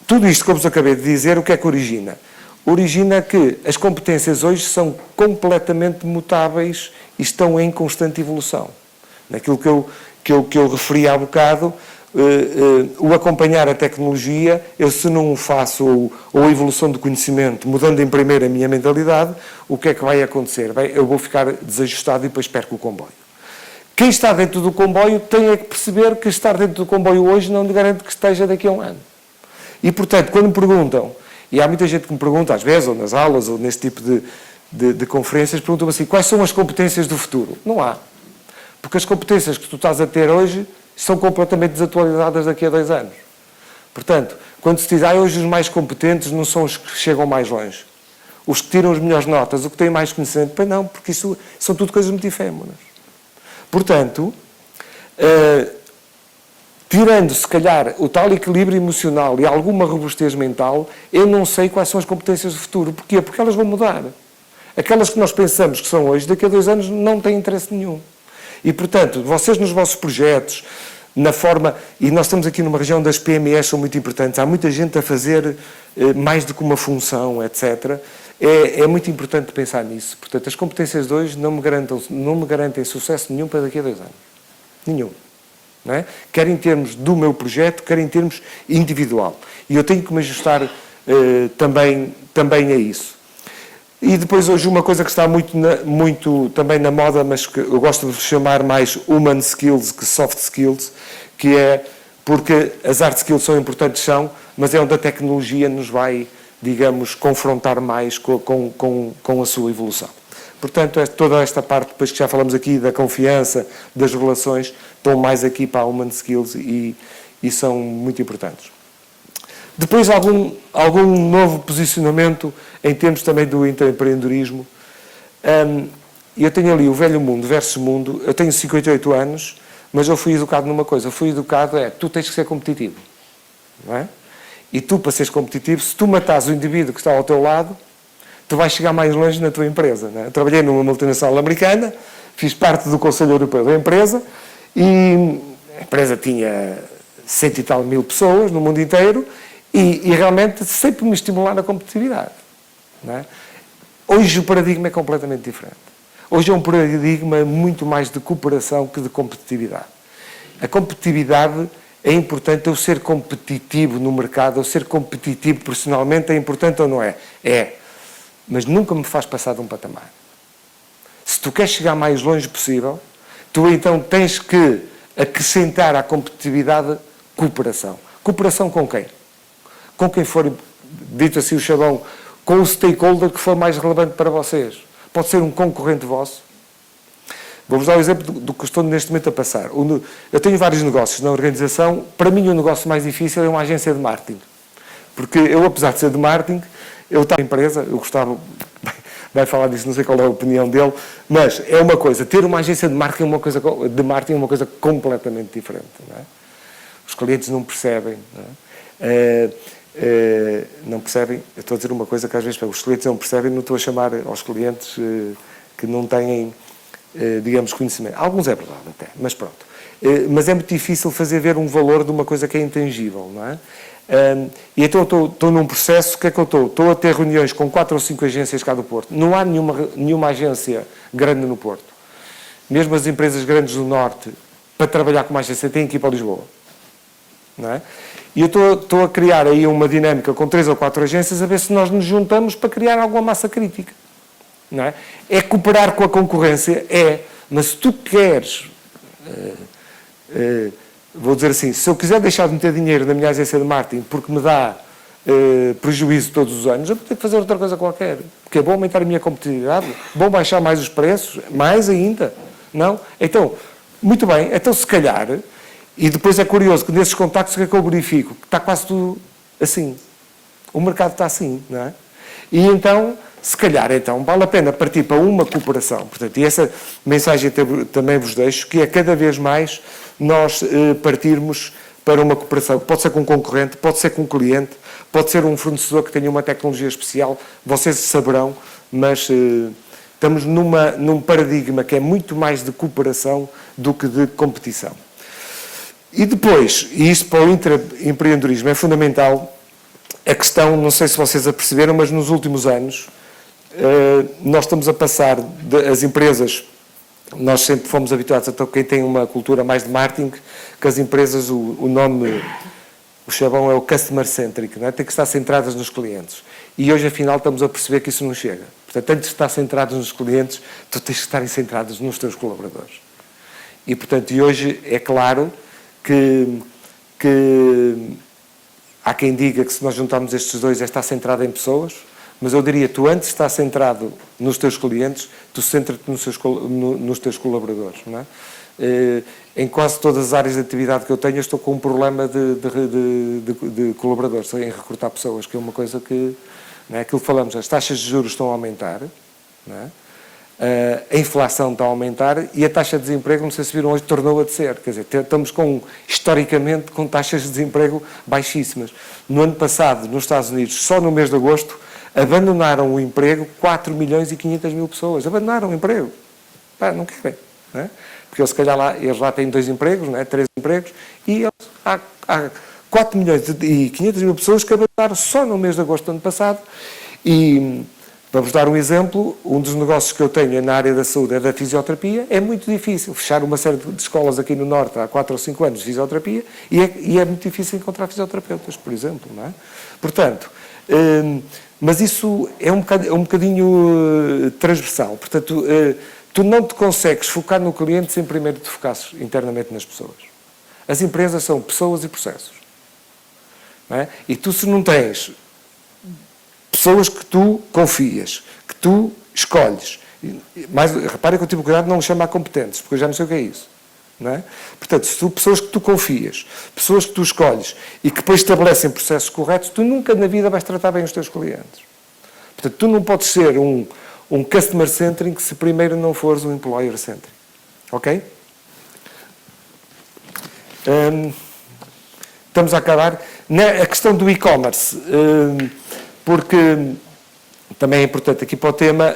A: tudo isto, como vos acabei de dizer, o que é que origina? Origina que as competências hoje são completamente mutáveis e estão em constante evolução. Naquilo que eu referi há bocado, o acompanhar a tecnologia, eu se não faço ou a evolução do conhecimento, mudando em primeiro a minha mentalidade, o que é que vai acontecer? Eu vou ficar desajustado e depois perco o comboio. Quem está dentro do comboio tem que perceber que estar dentro do comboio hoje não lhe garante que esteja daqui a um ano. E, portanto, quando me perguntam, e há muita gente que me pergunta, às vezes, ou nas aulas, ou neste tipo de conferências, perguntam-me assim, quais são as competências do futuro? Não há. Porque as competências que tu estás a ter hoje são completamente desatualizadas daqui a 2 anos. Portanto, quando se diz, hoje os mais competentes não são os que chegam mais longe. Os que tiram as melhores notas, os que têm mais conhecimento, pois não, porque isso são tudo coisas muito efêmeras. Portanto, tirando, se calhar, o tal equilíbrio emocional e alguma robustez mental, eu não sei quais são as competências do futuro. Porquê? Porque elas vão mudar. Aquelas que nós pensamos que são hoje, daqui a 2 anos, não têm interesse nenhum. E, portanto, vocês nos vossos projetos, na forma... E nós estamos aqui numa região das PMEs, são muito importantes. Há muita gente a fazer mais do que uma função, etc. É muito importante pensar nisso. Portanto, as competências de hoje não me garantem sucesso nenhum para daqui a 2 anos. Nenhum. Não é? Quer em termos do meu projeto, quer em termos individual. E eu tenho que me ajustar também a isso. E depois hoje uma coisa que está muito também na moda, mas que eu gosto de chamar mais human skills que soft skills, que é porque as hard skills são importantes, mas é onde a tecnologia nos vai, digamos, confrontar mais com a sua evolução. Portanto, toda esta parte, depois que já falamos aqui da confiança, das relações, estão mais aqui para a human skills e são muito importantes. Depois, algum novo posicionamento em termos também do intraempreendedorismo. Eu tenho ali o velho mundo versus mundo. Eu tenho 58 anos, mas eu fui educado numa coisa. Tu tens que ser competitivo. Não é? E tu, para seres competitivo, se tu matares o indivíduo que está ao teu lado, tu vais chegar mais longe na tua empresa. Não é? Eu trabalhei numa multinacional americana, fiz parte do Conselho Europeu da empresa e a empresa tinha 100 e tal mil pessoas no mundo inteiro e realmente sempre me estimularam a competitividade. Não é? Hoje o paradigma é completamente diferente. Hoje é um paradigma muito mais de cooperação que de competitividade. A competitividade é importante, eu ser competitivo no mercado, eu ser competitivo profissionalmente, é importante ou não é? É. Mas nunca me faz passar de um patamar. Se tu queres chegar mais longe possível, tu então tens que acrescentar à competitividade cooperação. Cooperação com quem? Com quem for, dito assim o chavão, com o stakeholder que for mais relevante para vocês. Pode ser um concorrente vosso. Vou-vos dar o exemplo do que estou neste momento a passar. Eu tenho vários negócios na organização. Para mim, o negócio mais difícil é uma agência de marketing. Porque eu, apesar de ser de marketing, eu estava em empresa, eu gostava vai falar disso, não sei qual é a opinião dele, mas é uma coisa, ter uma agência de marketing é uma coisa completamente diferente, não é? Os clientes não percebem, não é? Não percebem, eu estou a dizer uma coisa que às vezes os clientes não percebem, não estou a chamar aos clientes que não têm, digamos, conhecimento. Alguns é verdade até, mas pronto. Mas é muito difícil fazer ver um valor de uma coisa que é intangível, não é? E então estou num processo, o que é que eu estou? Estou a ter reuniões com 4 ou 5 agências cá do Porto. Não há nenhuma agência grande no Porto. Mesmo as empresas grandes do Norte, para trabalhar com uma agência, têm que ir para Lisboa. Não é? E eu estou a criar aí uma dinâmica com 3 ou 4 agências a ver se nós nos juntamos para criar alguma massa crítica. Não é? É cooperar com a concorrência? É. Mas se tu queres... vou dizer assim, se eu quiser deixar de meter dinheiro na minha agência de marketing porque me dá prejuízo todos os anos, eu vou ter que fazer outra coisa qualquer. Porque é bom aumentar a minha competitividade, bom baixar mais os preços, mais ainda. Não? Então, muito bem, então se calhar, e depois é curioso que nesses contactos o que é que eu verifico? Que está quase tudo assim. O mercado está assim, não é? E então, se calhar, então, vale a pena partir para uma cooperação. Portanto, e essa mensagem também vos deixo, que é cada vez mais nós partirmos para uma cooperação. Pode ser com um concorrente, pode ser com um cliente, pode ser um fornecedor que tenha uma tecnologia especial, vocês saberão, mas estamos num paradigma que é muito mais de cooperação do que de competição. E depois, e isso para o empreendedorismo é fundamental, a questão, não sei se vocês a perceberam, mas nos últimos anos nós estamos a passar, as empresas, nós sempre fomos habituados, até quem tem uma cultura mais de marketing, que as empresas, o nome, o chavão é o customer centric, não é? Tem que estar centradas nos clientes. E hoje, afinal, estamos a perceber que isso não chega. Portanto, antes de estar centrados nos clientes, tu tens que estar centrados nos teus colaboradores. E, portanto, e hoje é claro que há quem diga que se nós juntarmos estes dois é estar centrado em pessoas, mas eu diria, tu antes de estar centrado nos teus clientes, tu centra-te nos teus colaboradores, não é? Em quase todas as áreas de atividade que eu tenho, eu estou com um problema de colaboradores, em recrutar pessoas, que é uma coisa que, não é? Aquilo que falamos, as taxas de juros estão a aumentar, não é? A inflação está a aumentar e a taxa de desemprego, não sei se viram hoje, tornou a descer. Quer dizer, estamos historicamente com taxas de desemprego baixíssimas. No ano passado, nos Estados Unidos, só no mês de agosto, abandonaram o emprego 4 milhões e 500 mil pessoas. Abandonaram o emprego. Pá, não querem. Não é? Porque eles, se calhar, eles lá têm 2 empregos, não é? 3 empregos, e há 4 milhões e 500 mil pessoas que abandonaram só no mês de agosto do ano passado. E, para vos dar um exemplo, um dos negócios que eu tenho na área da saúde é da fisioterapia. É muito difícil fechar uma série de escolas aqui no Norte há 4 ou 5 anos de fisioterapia e é muito difícil encontrar fisioterapeutas, por exemplo. Não é? Portanto, mas isso é um bocadinho transversal. Portanto, tu não te consegues focar no cliente sem primeiro te focasses internamente nas pessoas. As empresas são pessoas e processos. Não é? E tu, se não tens pessoas que tu confias, que tu escolhes, mas reparem que eu tive cuidado de não chamar competentes, porque eu já não sei o que é isso. Não é? Portanto, se tu, pessoas que tu confias, pessoas que tu escolhes e que depois estabelecem processos corretos, tu nunca na vida vais tratar bem os teus clientes. Portanto, tu não podes ser um customer centric se primeiro não fores um employer centric. Ok? Estamos a acabar. A questão do e-commerce, porque também é importante aqui para o tema,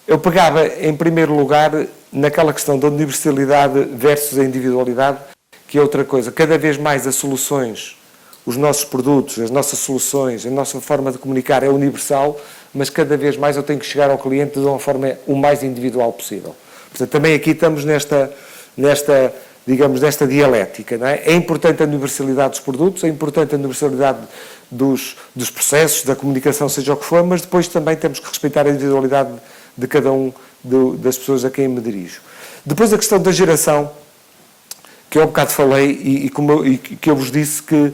A: eu pegava em primeiro lugar naquela questão da universalidade versus a individualidade, que é outra coisa. Cada vez mais as soluções, os nossos produtos, as nossas soluções, a nossa forma de comunicar é universal, mas cada vez mais eu tenho que chegar ao cliente de uma forma o mais individual possível. Portanto, também aqui estamos nesta dialética. Não é? É importante a universalidade dos produtos, é importante a universalidade dos processos, da comunicação, seja o que for, mas depois também temos que respeitar a individualidade de cada um das pessoas a quem me dirijo. Depois a questão da geração, que eu há bocado falei e que eu vos disse que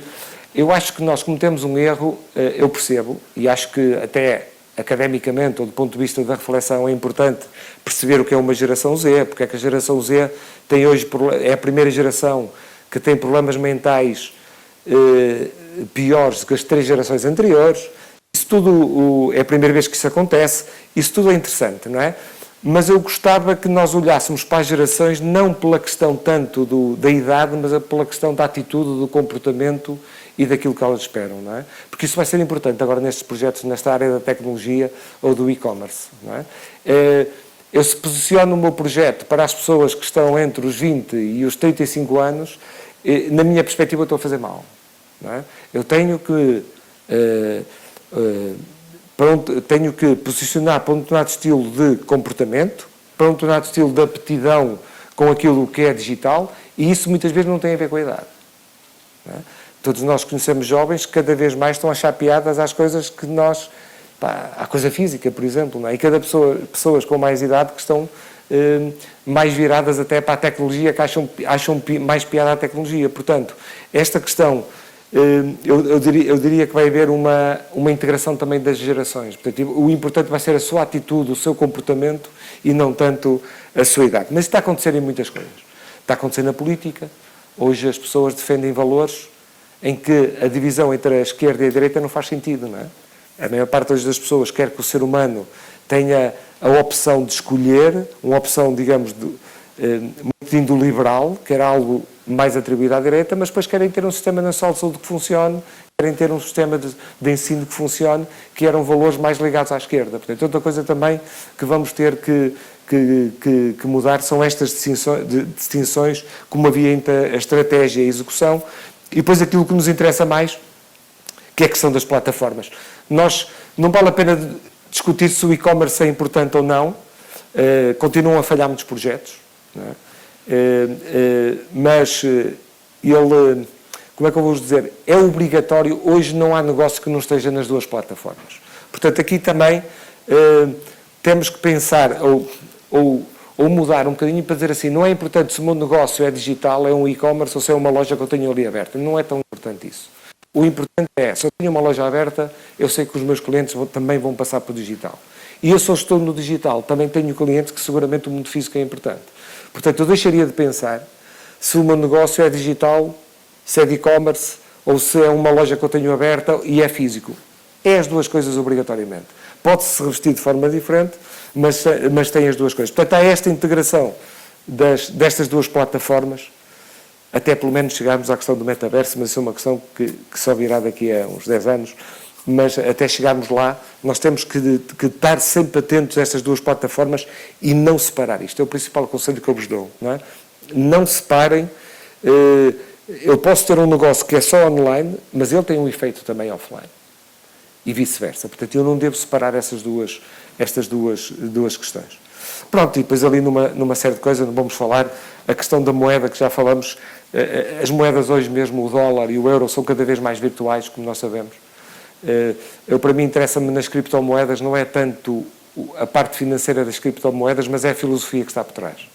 A: eu acho que nós cometemos um erro, eu percebo, e acho que até academicamente ou do ponto de vista da reflexão é importante perceber o que é uma geração Z, porque é que a geração Z tem hoje, é a primeira geração que tem problemas mentais piores do que as 3 gerações anteriores. Isso tudo é a primeira vez que isso acontece, isso tudo é interessante, não é? Mas eu gostava que nós olhássemos para as gerações não pela questão tanto da idade, mas pela questão da atitude, do comportamento e daquilo que elas esperam, não é? Porque isso vai ser importante agora nestes projetos, nesta área da tecnologia ou do e-commerce, não é? Eu se posiciono o meu projeto para as pessoas que estão entre os 20 e os 35 anos, na minha perspectiva eu estou a fazer mal, não é? Eu tenho que posicionar para um determinado estilo de comportamento, para um determinado estilo de aptidão com aquilo que é digital, e isso muitas vezes não tem a ver com a idade. Não é? Todos nós conhecemos jovens que cada vez mais estão a achar piadas às coisas que nós... à coisa física, por exemplo, não é? E cada pessoas com mais idade que estão mais viradas até para a tecnologia, que acham mais piada à tecnologia. Portanto, esta questão... Eu diria que vai haver uma integração também das gerações. Portanto, o importante vai ser a sua atitude, o seu comportamento e não tanto a sua idade. Mas está a acontecer em muitas coisas. Está a acontecer na política. Hoje as pessoas defendem valores em que a divisão entre a esquerda e a direita não faz sentido, não é? A maior parte hoje das pessoas quer que o ser humano tenha a opção de escolher, uma opção, digamos, muito indo liberal, que era algo mais atribuído à direita, mas depois querem ter um sistema nacional de saúde que funcione, querem ter um sistema de ensino que funcione, que eram valores mais ligados à esquerda. Portanto, outra coisa também que vamos ter que mudar são estas distinções, como havia entre a estratégia e a execução, e depois aquilo que nos interessa mais, que é a questão das plataformas. Não vale a pena discutir se o e-commerce é importante ou não, continuam a falhar muitos projetos, não é? Mas ele, como é que eu vou dizer, é obrigatório, hoje não há negócio que não esteja nas duas plataformas. Portanto, aqui também temos que pensar ou mudar um bocadinho para dizer assim, não é importante se o meu negócio é digital, é um e-commerce ou se é uma loja que eu tenho ali aberta. Não é tão importante isso. O importante é, se eu tenho uma loja aberta, eu sei que os meus clientes também vão passar para o digital. E eu só estou no digital, também tenho clientes que seguramente o mundo físico é importante. Portanto, eu deixaria de pensar se o meu negócio é digital, se é de e-commerce, ou se é uma loja que eu tenho aberta e é físico. É as duas coisas obrigatoriamente. Pode-se revestir de forma diferente, mas tem as duas coisas. Portanto, há esta integração destas duas plataformas, até pelo menos chegarmos à questão do metaverso, mas isso é uma questão que só virá daqui a uns 10 anos, mas até chegarmos lá, nós temos que estar sempre atentos a estas duas plataformas e não separar. Isto é o principal conselho que eu vos dou, não é? Não separem. Eu posso ter um negócio que é só online, mas ele tem um efeito também offline. E vice-versa. Portanto, eu não devo separar estas duas questões. Pronto, e depois ali numa série de coisas, não vamos falar, a questão da moeda, que já falamos, as moedas hoje mesmo, o dólar e o euro, são cada vez mais virtuais, como nós sabemos. Para mim, interessa-me nas criptomoedas, não é tanto a parte financeira das criptomoedas, mas é a filosofia que está por trás.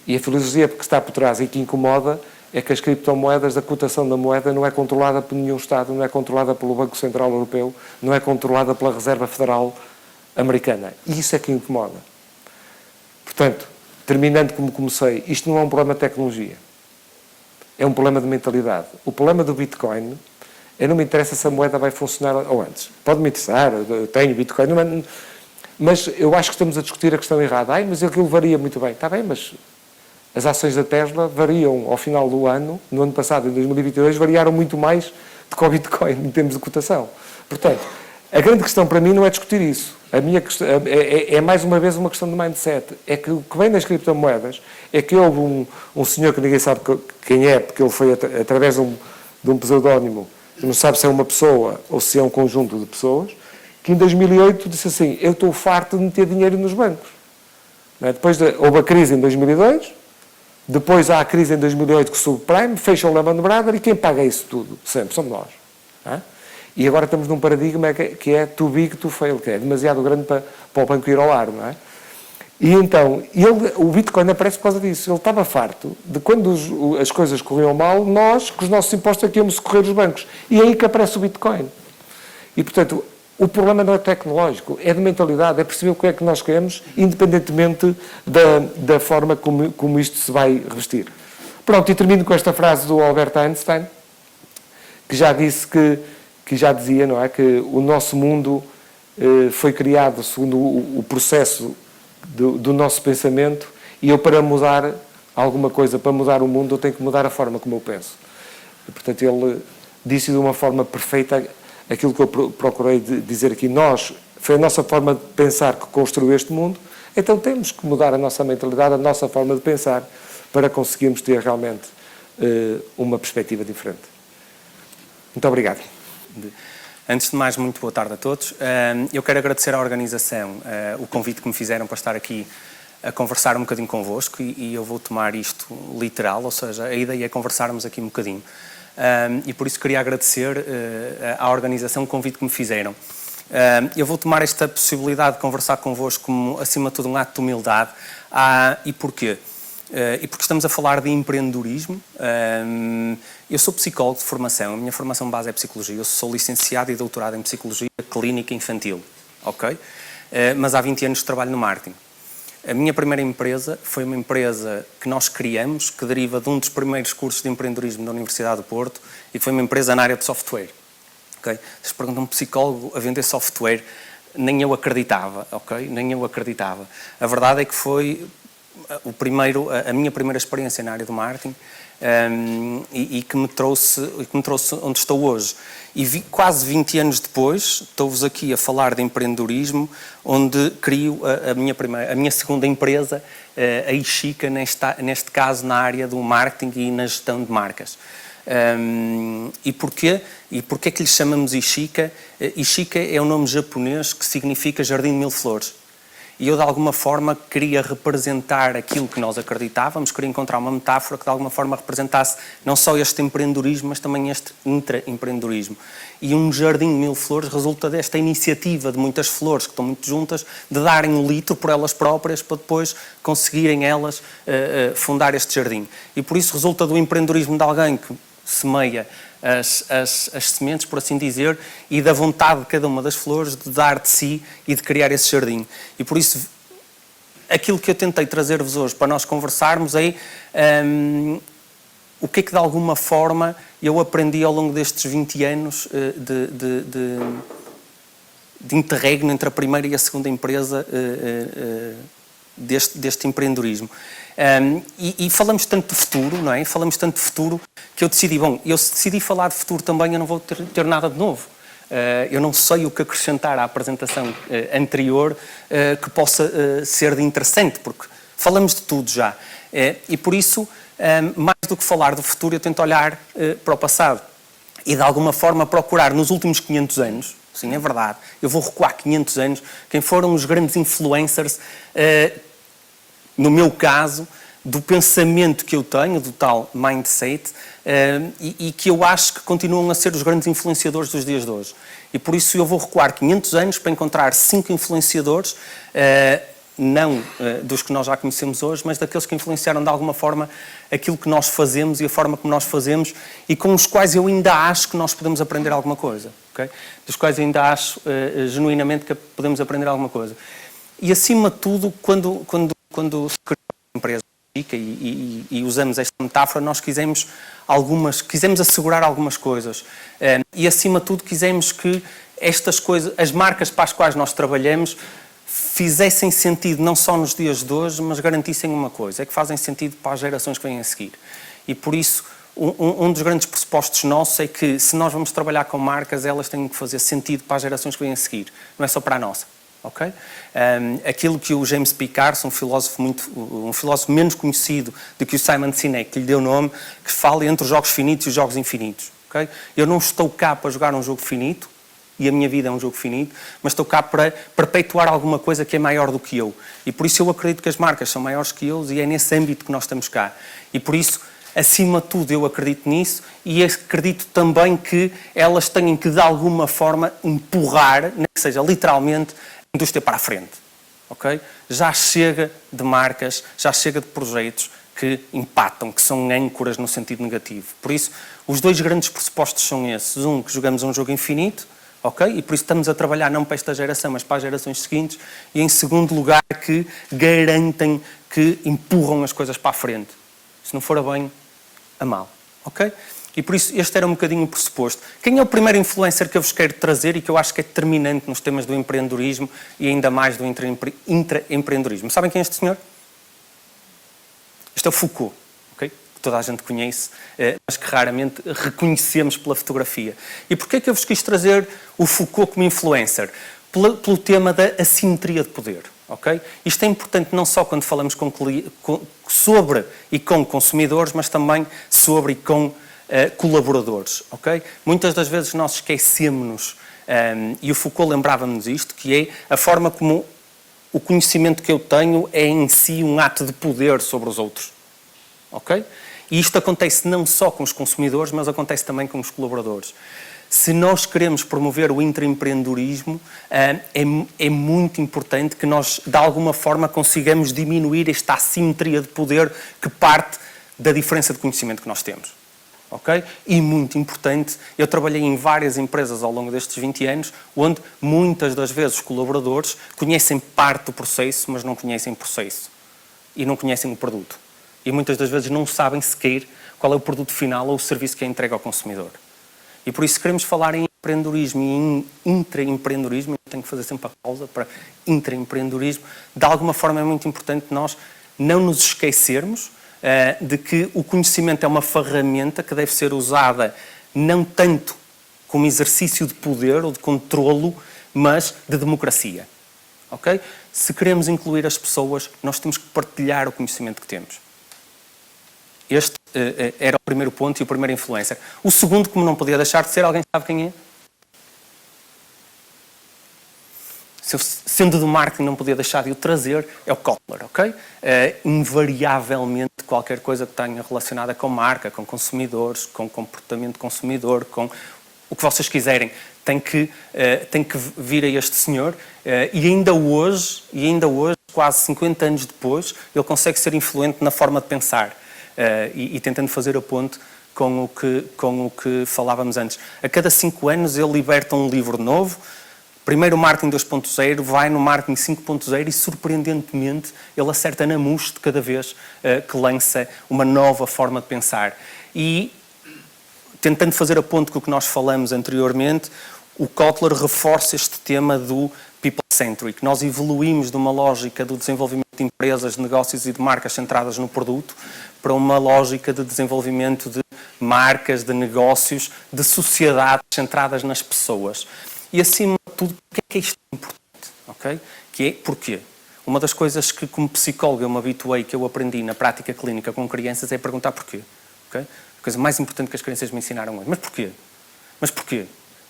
A: E a filosofia que está por trás e que incomoda é que as criptomoedas, a cotação da moeda não é controlada por nenhum Estado, não é controlada pelo Banco Central Europeu, não é controlada pela Reserva Federal Americana. E isso é que incomoda. Portanto, terminando como comecei, isto não é um problema de tecnologia. É um problema de mentalidade. O problema do Bitcoin, não me interessa se a moeda vai funcionar ou antes. Pode-me interessar, eu tenho Bitcoin, mas eu acho que estamos a discutir a questão errada. Mas aquilo varia muito bem. Está bem, mas as ações da Tesla variam ao final do ano, no ano passado, em 2022, variaram muito mais do que o Bitcoin em termos de cotação. Portanto, a grande questão para mim não é discutir isso. A minha questão é mais uma vez uma questão de mindset. É que o que vem das criptomoedas é que houve um senhor que ninguém sabe quem é, porque ele foi através de um pseudónimo, não sabe se é uma pessoa ou se é um conjunto de pessoas, que em 2008 disse assim, eu estou farto de meter dinheiro nos bancos. Não é? Depois houve a crise em 2002, depois há a crise em 2008 com o subprime, fecham o Lehman Brothers e quem paga isso tudo? Sempre somos nós. Não é? E agora estamos num paradigma que é too big to fail, que é demasiado grande para o banco ir ao ar, não é? E então, o Bitcoin aparece por causa disso. Ele estava farto de quando as coisas corriam mal, nós, com os nossos impostos, aqui íamos socorrer os bancos. E é aí que aparece o Bitcoin. E, portanto, o problema não é tecnológico, é de mentalidade, é perceber o que é que nós queremos, independentemente da forma como isto se vai revestir. Pronto, e termino com esta frase do Albert Einstein, que já disse que que já dizia, não é, que o nosso mundo foi criado segundo o processo do nosso pensamento, e eu, para mudar alguma coisa, para mudar o mundo, eu tenho que mudar a forma como eu penso. E, portanto, ele disse de uma forma perfeita aquilo que eu procurei dizer aqui. Foi a nossa forma de pensar que construiu este mundo, então temos que mudar a nossa mentalidade, a nossa forma de pensar, para conseguirmos ter realmente uma perspectiva diferente. Muito obrigado.
B: Antes de mais, muito boa tarde a todos. Eu quero agradecer à organização o convite que me fizeram para estar aqui a conversar um bocadinho convosco, e eu vou tomar isto literal, ou seja, a ideia é conversarmos aqui um bocadinho. E por isso queria agradecer à organização o convite que me fizeram. Eu vou tomar esta possibilidade de conversar convosco como, acima de tudo, um ato de humildade. E porquê? E porque estamos a falar de empreendedorismo. Eu sou psicólogo de formação, a minha formação base é psicologia. Eu sou licenciado e doutorado em psicologia clínica infantil, ok? Mas há 20 anos trabalho no marketing. A minha primeira empresa foi uma empresa que nós criamos, que deriva de um dos primeiros cursos de empreendedorismo da Universidade do Porto, e foi uma empresa na área de software. Okay? Se perguntam um psicólogo a vender software, nem eu acreditava, ok? Nem eu acreditava. A verdade é que foi a minha primeira experiência na área do marketing, e que me trouxe onde estou hoje. E quase 20 anos depois, estou-vos aqui a falar de empreendedorismo, onde crio a minha segunda empresa, a Ishica, neste caso na área do marketing e na gestão de marcas. E porquê? E porquê que lhe chamamos Ishica? Ishica é um nome japonês que significa Jardim de Mil Flores. E eu, de alguma forma, queria representar aquilo que nós acreditávamos, queria encontrar uma metáfora que, de alguma forma, representasse não só este empreendedorismo, mas também este intraempreendedorismo. E um jardim de mil flores resulta desta iniciativa de muitas flores que estão muito juntas, de darem um litro por elas próprias, para depois conseguirem elas fundar este jardim. E por isso resulta do empreendedorismo de alguém que semeia as sementes, por assim dizer, e da vontade de cada uma das flores de dar de si e de criar esse jardim. E por isso, aquilo que eu tentei trazer-vos hoje para nós conversarmos é o que é que, de alguma forma, eu aprendi ao longo destes 20 anos de interregno entre a primeira e a segunda empresa deste empreendedorismo. E falamos tanto de futuro, não é? Falamos tanto de futuro que eu decidi, se decidi falar de futuro também, eu não vou ter nada de novo. Eu não sei o que acrescentar à apresentação anterior que possa ser de interessante, porque falamos de tudo já. E por isso, mais do que falar do futuro, eu tento olhar para o passado e, de alguma forma, procurar nos últimos 500 anos, sim, é verdade, eu vou recuar 500 anos, quem foram os grandes influencers, no meu caso, do pensamento que eu tenho, do tal mindset, e que eu acho que continuam a ser os grandes influenciadores dos dias de hoje. E por isso eu vou recuar 500 anos para encontrar 5 influenciadores, não dos que nós já conhecemos hoje, mas daqueles que influenciaram de alguma forma aquilo que nós fazemos e a forma como nós fazemos, e com os quais eu ainda acho que nós podemos aprender alguma coisa. Okay? Dos quais eu ainda acho genuinamente que podemos aprender alguma coisa. E acima de tudo, quando se criou a empresa e usamos esta metáfora, nós quisemos assegurar algumas coisas. E acima de tudo quisemos que estas coisas, as marcas para as quais nós trabalhamos, fizessem sentido não só nos dias de hoje, mas garantissem uma coisa, é que fazem sentido para as gerações que vêm a seguir. E por isso, um dos grandes pressupostos nossos é que, se nós vamos trabalhar com marcas, elas têm que fazer sentido para as gerações que vêm a seguir, não é só para a nossa. Okay? Aquilo que o James P. Carson, um filósofo menos conhecido do que o Simon Sinek, que lhe deu nome, que fala entre os jogos finitos e os jogos infinitos. Okay? Eu não estou cá para jogar um jogo finito, e a minha vida é um jogo finito, mas estou cá para perpetuar alguma coisa que é maior do que eu. E por isso eu acredito que as marcas são maiores que eu, e é nesse âmbito que nós estamos cá. E por isso, acima de tudo, eu acredito nisso, e acredito também que elas têm que, de alguma forma, empurrar, nem que seja literalmente, a indústria para a frente. Okay? Já chega de marcas, já chega de projetos que empatam, que são âncoras no sentido negativo. Por isso, os dois grandes pressupostos são esses. Um, que jogamos um jogo infinito, okay? E por isso estamos a trabalhar não para esta geração, mas para as gerações seguintes. E, em segundo lugar, que garantem que empurram as coisas para a frente. Se não for a bem, a mal. Okay? E por isso este era um bocadinho o pressuposto. Quem é o primeiro influencer que eu vos quero trazer e que eu acho que é determinante nos temas do empreendedorismo e ainda mais do intraempreendedorismo? Sabem quem é este senhor? Este é o Foucault, okay? Que toda a gente conhece, mas que raramente reconhecemos pela fotografia. E porquê é que eu vos quis trazer o Foucault como influencer? Pelo tema da assimetria de poder. Okay? Isto é importante não só quando falamos sobre e com consumidores, mas também sobre e com colaboradores. Okay? Muitas das vezes nós esquecemos, e o Foucault lembrava-nos isto, que é a forma como o conhecimento que eu tenho é em si um ato de poder sobre os outros. Okay? E isto acontece não só com os consumidores, mas acontece também com os colaboradores. Se nós queremos promover o intraempreendedorismo, é muito importante que nós, de alguma forma, consigamos diminuir esta assimetria de poder que parte da diferença de conhecimento que nós temos. Okay? E muito importante, eu trabalhei em várias empresas ao longo destes 20 anos, onde muitas das vezes os colaboradores conhecem parte do processo, mas não conhecem o processo. E não conhecem o produto. E muitas das vezes não sabem sequer qual é o produto final ou o serviço que é entregue ao consumidor. E por isso queremos falar em empreendedorismo e em intraempreendedorismo, eu tenho que fazer sempre a pausa para intraempreendedorismo. De alguma forma é muito importante nós não nos esquecermos de que o conhecimento é uma ferramenta que deve ser usada não tanto como exercício de poder ou de controlo, mas de democracia. Okay? Se queremos incluir as pessoas, nós temos que partilhar o conhecimento que temos. Este era o primeiro ponto e o primeiro influencer. O segundo, como não podia deixar de ser, alguém sabe quem é? Se eu, sendo do marketing, não podia deixar de o trazer, é o Kotler, ok? Invariavelmente, qualquer coisa que tenha relacionada com marca, com consumidores, com comportamento de consumidor, com o que vocês quiserem, tem que vir a este senhor e ainda hoje, quase 50 anos depois, ele consegue ser influente na forma de pensar. E tentando fazer a ponte com o que falávamos antes. A cada 5 anos ele liberta um livro novo, primeiro o marketing 2.0, vai no marketing 5.0 e surpreendentemente ele acerta na mousse de cada vez que lança uma nova forma de pensar. E tentando fazer a ponte com o que nós falamos anteriormente, o Kotler reforça este tema do people-centric. Nós evoluímos de uma lógica do desenvolvimento de empresas, de negócios e de marcas centradas no produto para uma lógica de desenvolvimento de marcas, de negócios, de sociedades centradas nas pessoas. E, acima de tudo, porque é que isto é importante? Okay? Que é porquê? Uma das coisas que, como psicóloga, eu me habituei, que eu aprendi na prática clínica com crianças, é perguntar porquê. Okay? A coisa mais importante que as crianças me ensinaram hoje. Mas porquê? Mas porquê?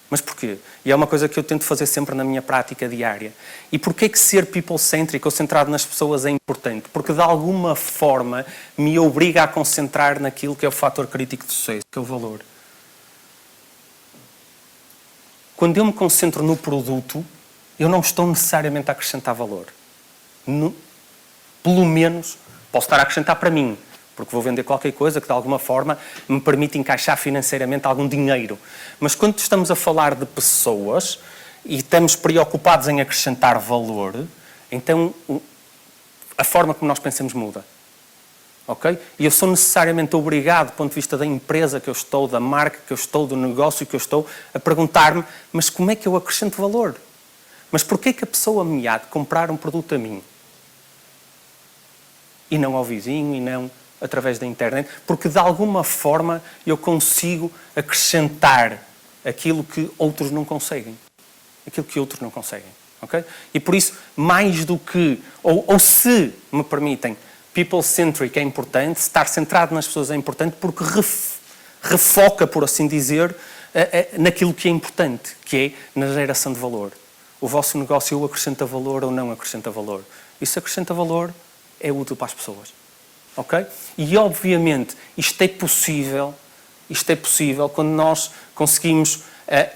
B: Mas porquê? E é uma coisa que eu tento fazer sempre na minha prática diária. E porquê que ser people-centric ou centrado nas pessoas é importante? Porque de alguma forma me obriga a concentrar naquilo que é o fator crítico de sucesso, que é o valor. Quando eu me concentro no produto, eu não estou necessariamente a acrescentar valor. Pelo menos posso estar a acrescentar para mim, porque vou vender qualquer coisa que de alguma forma me permite encaixar financeiramente algum dinheiro. Mas quando estamos a falar de pessoas e estamos preocupados em acrescentar valor, então a forma como nós pensamos muda. Okay? E eu sou necessariamente obrigado, do ponto de vista da empresa que eu estou, da marca que eu estou, do negócio que eu estou, a perguntar-me, mas como é que eu acrescento valor? Mas porquê que a pessoa me há de comprar um produto a mim? E não ao vizinho, e não através da internet, porque de alguma forma eu consigo acrescentar aquilo que outros não conseguem. Aquilo que outros não conseguem. Okay? E por isso, mais do que, ou se me permitem, people-centric é importante, estar centrado nas pessoas é importante, porque refoca, por assim dizer, naquilo que é importante, que é na geração de valor. O vosso negócio ou acrescenta valor ou não acrescenta valor. E se acrescenta valor, é útil para as pessoas. Okay? E, obviamente, isto é possível quando nós conseguimos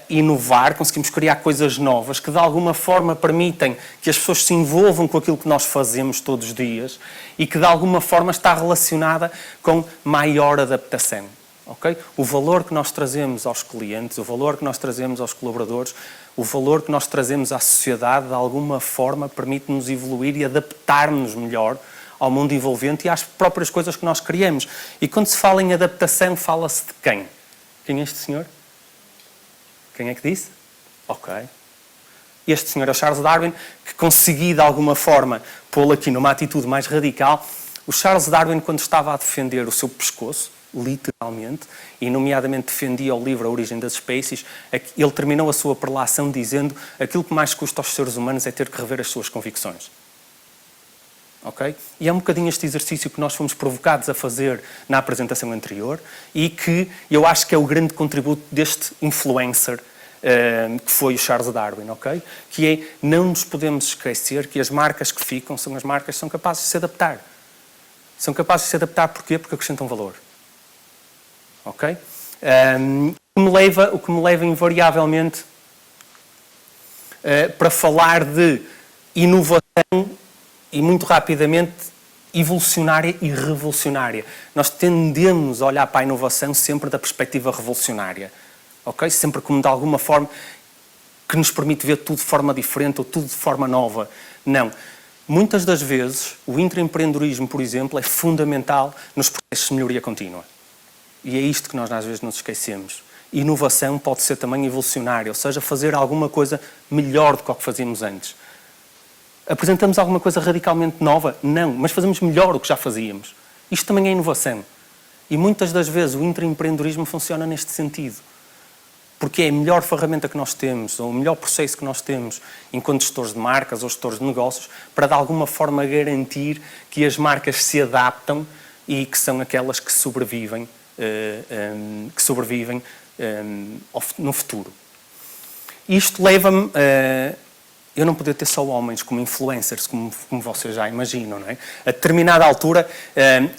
B: inovar, conseguimos criar coisas novas que, de alguma forma, permitem que as pessoas se envolvam com aquilo que nós fazemos todos os dias e que, de alguma forma, está relacionada com maior adaptação. Okay? O valor que nós trazemos aos clientes, o valor que nós trazemos aos colaboradores, o valor que nós trazemos à sociedade, de alguma forma, permite-nos evoluir e adaptar-nos melhor ao mundo envolvente e às próprias coisas que nós criamos. E quando se fala em adaptação, fala-se de quem? Quem é este senhor? Quem é que disse? Ok. Este senhor é o Charles Darwin, que consegui de alguma forma pô-lo aqui numa atitude mais radical. O Charles Darwin, quando estava a defender o seu pescoço, literalmente, e nomeadamente defendia o livro A Origem das Espécies, ele terminou a sua prelação dizendo: aquilo que mais custa aos seres humanos é ter que rever as suas convicções. Ok? E é um bocadinho este exercício que nós fomos provocados a fazer na apresentação anterior e que eu acho que é o grande contributo deste influencer que foi o Charles Darwin, ok? Que é, não nos podemos esquecer que as marcas que ficam são as marcas que são capazes de se adaptar. São capazes de se adaptar porquê? Porque acrescentam valor. Ok? O que me leva invariavelmente para falar de inovação e muito rapidamente evolucionária e revolucionária. Nós tendemos a olhar para a inovação sempre da perspectiva revolucionária. Ok? Sempre como de alguma forma que nos permite ver tudo de forma diferente ou tudo de forma nova. Não. Muitas das vezes o intraempreendedorismo, por exemplo, é fundamental nos processos de melhoria contínua. E é isto que nós às vezes nos esquecemos. Inovação pode ser também evolucionária, ou seja, fazer alguma coisa melhor do que o que fazíamos antes. Apresentamos alguma coisa radicalmente nova? Não, mas fazemos melhor o que já fazíamos. Isto também é inovação. E muitas das vezes o intraempreendedorismo funciona neste sentido. Porque é a melhor ferramenta que nós temos, ou o melhor processo que nós temos enquanto gestores de marcas ou gestores de negócios, para de alguma forma garantir que as marcas se adaptam e que são aquelas que sobrevivem, no futuro. Isto leva-me eu não poder ter só homens como influencers, como vocês já imaginam, não é? A determinada altura,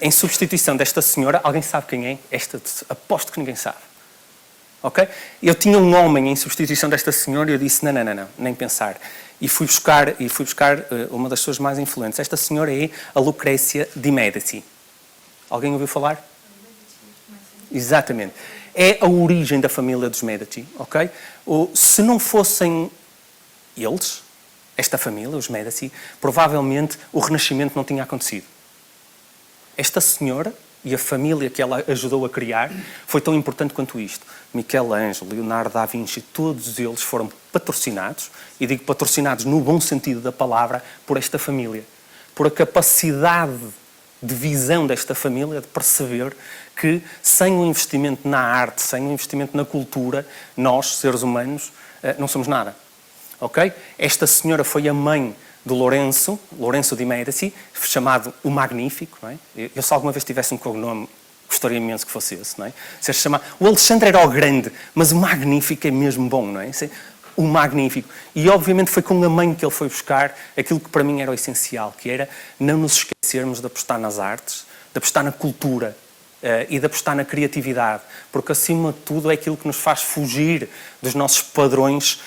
B: em substituição desta senhora, alguém sabe quem é? Aposto que ninguém sabe. Ok? Eu tinha um homem em substituição desta senhora e eu disse, não, nem pensar. E fui buscar uma das pessoas mais influentes. Esta senhora é a Lucrécia de Médici. Alguém ouviu falar? Exatamente. É a origem da família dos Médici, ok? Se não fossem eles, esta família, os Médici, provavelmente o Renascimento não tinha acontecido. Esta senhora e a família que ela ajudou a criar foi tão importante quanto isto. Michelangelo, Leonardo da Vinci, todos eles foram patrocinados, e digo patrocinados no bom sentido da palavra, por esta família. Por a capacidade de visão desta família, de perceber que sem o investimento na arte, sem o investimento na cultura, nós, seres humanos, não somos nada. Ok? Esta senhora foi a mãe do Lourenço de Médici, chamado o Magnífico, não é? Eu se alguma vez tivesse um cognome, gostaria imenso que fosse esse, não é? Se chamar... O Alexandre era o grande, mas o Magnífico é mesmo bom, não é? O Magnífico. E obviamente foi com a mãe que ele foi buscar aquilo que para mim era o essencial, que era não nos esquecermos de apostar nas artes, de apostar na cultura e de apostar na criatividade, porque acima de tudo é aquilo que nos faz fugir dos nossos padrões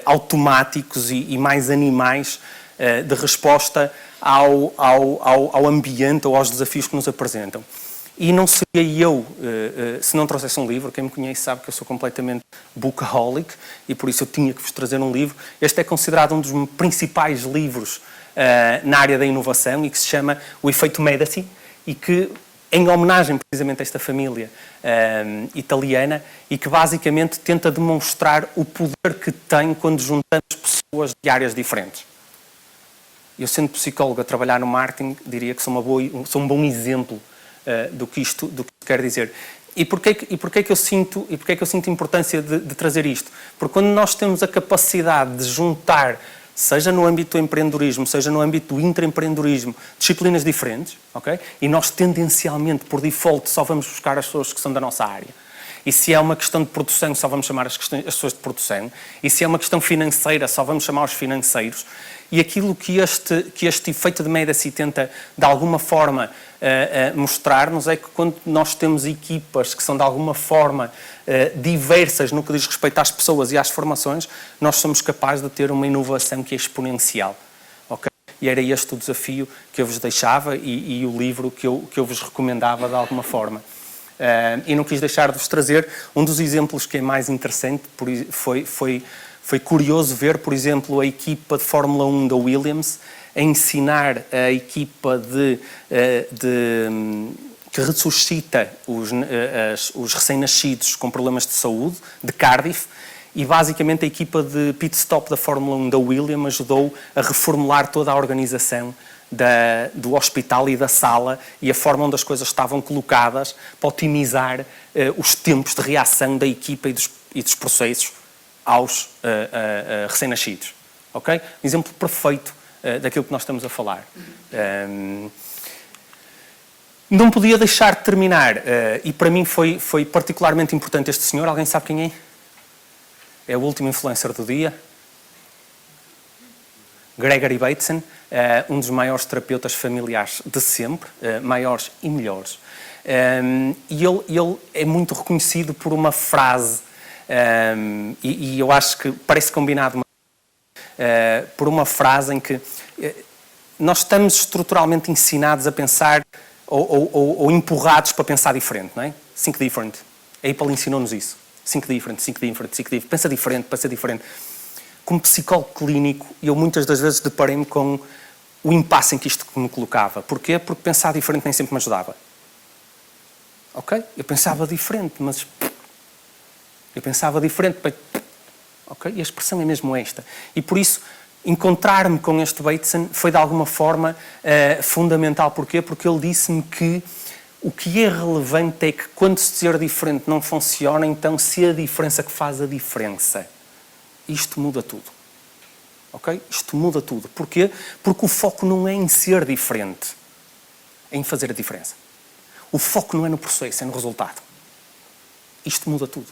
B: automáticos e mais animais de resposta ao ambiente ou aos desafios que nos apresentam. E não seria eu, se não trouxesse um livro, quem me conhece sabe que eu sou completamente bookaholic e por isso eu tinha que vos trazer um livro. Este é considerado um dos principais livros na área da inovação e que se chama O Efeito Médici e que, em homenagem precisamente a esta família italiana e que basicamente tenta demonstrar o poder que tem quando juntamos pessoas de áreas diferentes. Eu, sendo psicólogo a trabalhar no marketing, diria que sou um bom exemplo do que isto quer dizer. E porquê que eu sinto a importância de trazer isto? Porque quando nós temos a capacidade de juntar, seja no âmbito do empreendedorismo, seja no âmbito do intraempreendedorismo, disciplinas diferentes, ok? E nós tendencialmente, por default, só vamos buscar as pessoas que são da nossa área. E se é uma questão de produção, só vamos chamar as pessoas de produção. E se é uma questão financeira, só vamos chamar os financeiros. E aquilo que este efeito de Médici tenta, de alguma forma, mostrar-nos é que quando nós temos equipas que são, de alguma forma, diversas no que diz respeito às pessoas e às formações, nós somos capazes de ter uma inovação que é exponencial. Okay? E era este o desafio que eu vos deixava e o livro que eu vos recomendava, de alguma forma. E não quis deixar de vos trazer um dos exemplos que é mais interessante. Foi curioso ver, por exemplo, a equipa de Fórmula 1 da Williams a ensinar a equipa de que ressuscita os recém-nascidos com problemas de saúde, de Cardiff, e basicamente a equipa de pit stop da Fórmula 1 da Williams ajudou a reformular toda a organização do hospital e da sala e a forma onde as coisas estavam colocadas para otimizar os tempos de reação da equipa e dos processos aos recém-nascidos. Okay? Um exemplo perfeito daquilo que nós estamos a falar. Não podia deixar de terminar, e para mim foi particularmente importante este senhor. Alguém sabe quem é? É o último influencer do dia. Gregory Bateson, um dos maiores terapeutas familiares de sempre, maiores e melhores. E ele é muito reconhecido por uma frase, e eu acho que parece combinado, por uma frase em que nós estamos estruturalmente ensinados a pensar ou empurrados para pensar diferente, não é? Think different. A Apple ensinou-nos isso. Think different, think different, think different. Pensa diferente, pensa diferente. Como psicólogo clínico, eu muitas das vezes deparei-me com o impasse em que isto me colocava. Porquê? Porque pensar diferente nem sempre me ajudava. Ok? Eu pensava diferente, mas... Eu pensava diferente, ok? E a expressão é mesmo esta. E por isso, encontrar-me com este Bateson foi de alguma forma fundamental. Porquê? Porque ele disse-me que o que é relevante é que quando ser diferente não funciona, então se a diferença que faz a diferença, isto muda tudo. Ok? Isto muda tudo. Porquê? Porque o foco não é em ser diferente, é em fazer a diferença. O foco não é no processo, é no resultado. Isto muda tudo.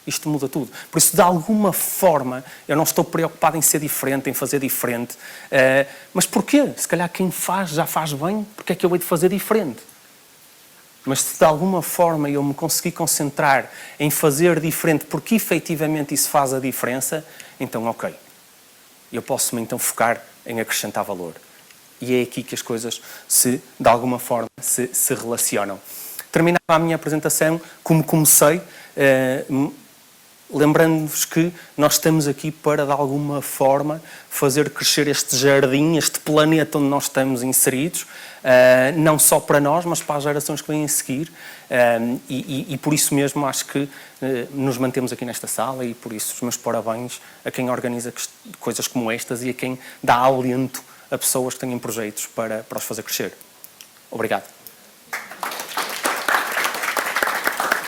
B: Isto muda tudo. Por isso, de alguma forma, eu não estou preocupado em ser diferente, em fazer diferente. Mas porquê? Se calhar quem faz já faz bem, porque é que eu hei de fazer diferente? Mas se de alguma forma eu me conseguir concentrar em fazer diferente, porque efetivamente isso faz a diferença, então ok. Eu posso-me então focar em acrescentar valor. E é aqui que as coisas, de alguma forma, se relacionam. Terminava a minha apresentação como comecei, lembrando-vos que nós estamos aqui para, de alguma forma, fazer crescer este jardim, este planeta onde nós estamos inseridos, não só para nós, mas para as gerações que vêm a seguir. E por isso mesmo acho que nos mantemos aqui nesta sala e por isso os meus parabéns a quem organiza coisas como estas e a quem dá alento a pessoas que têm projetos para os fazer crescer. Obrigado.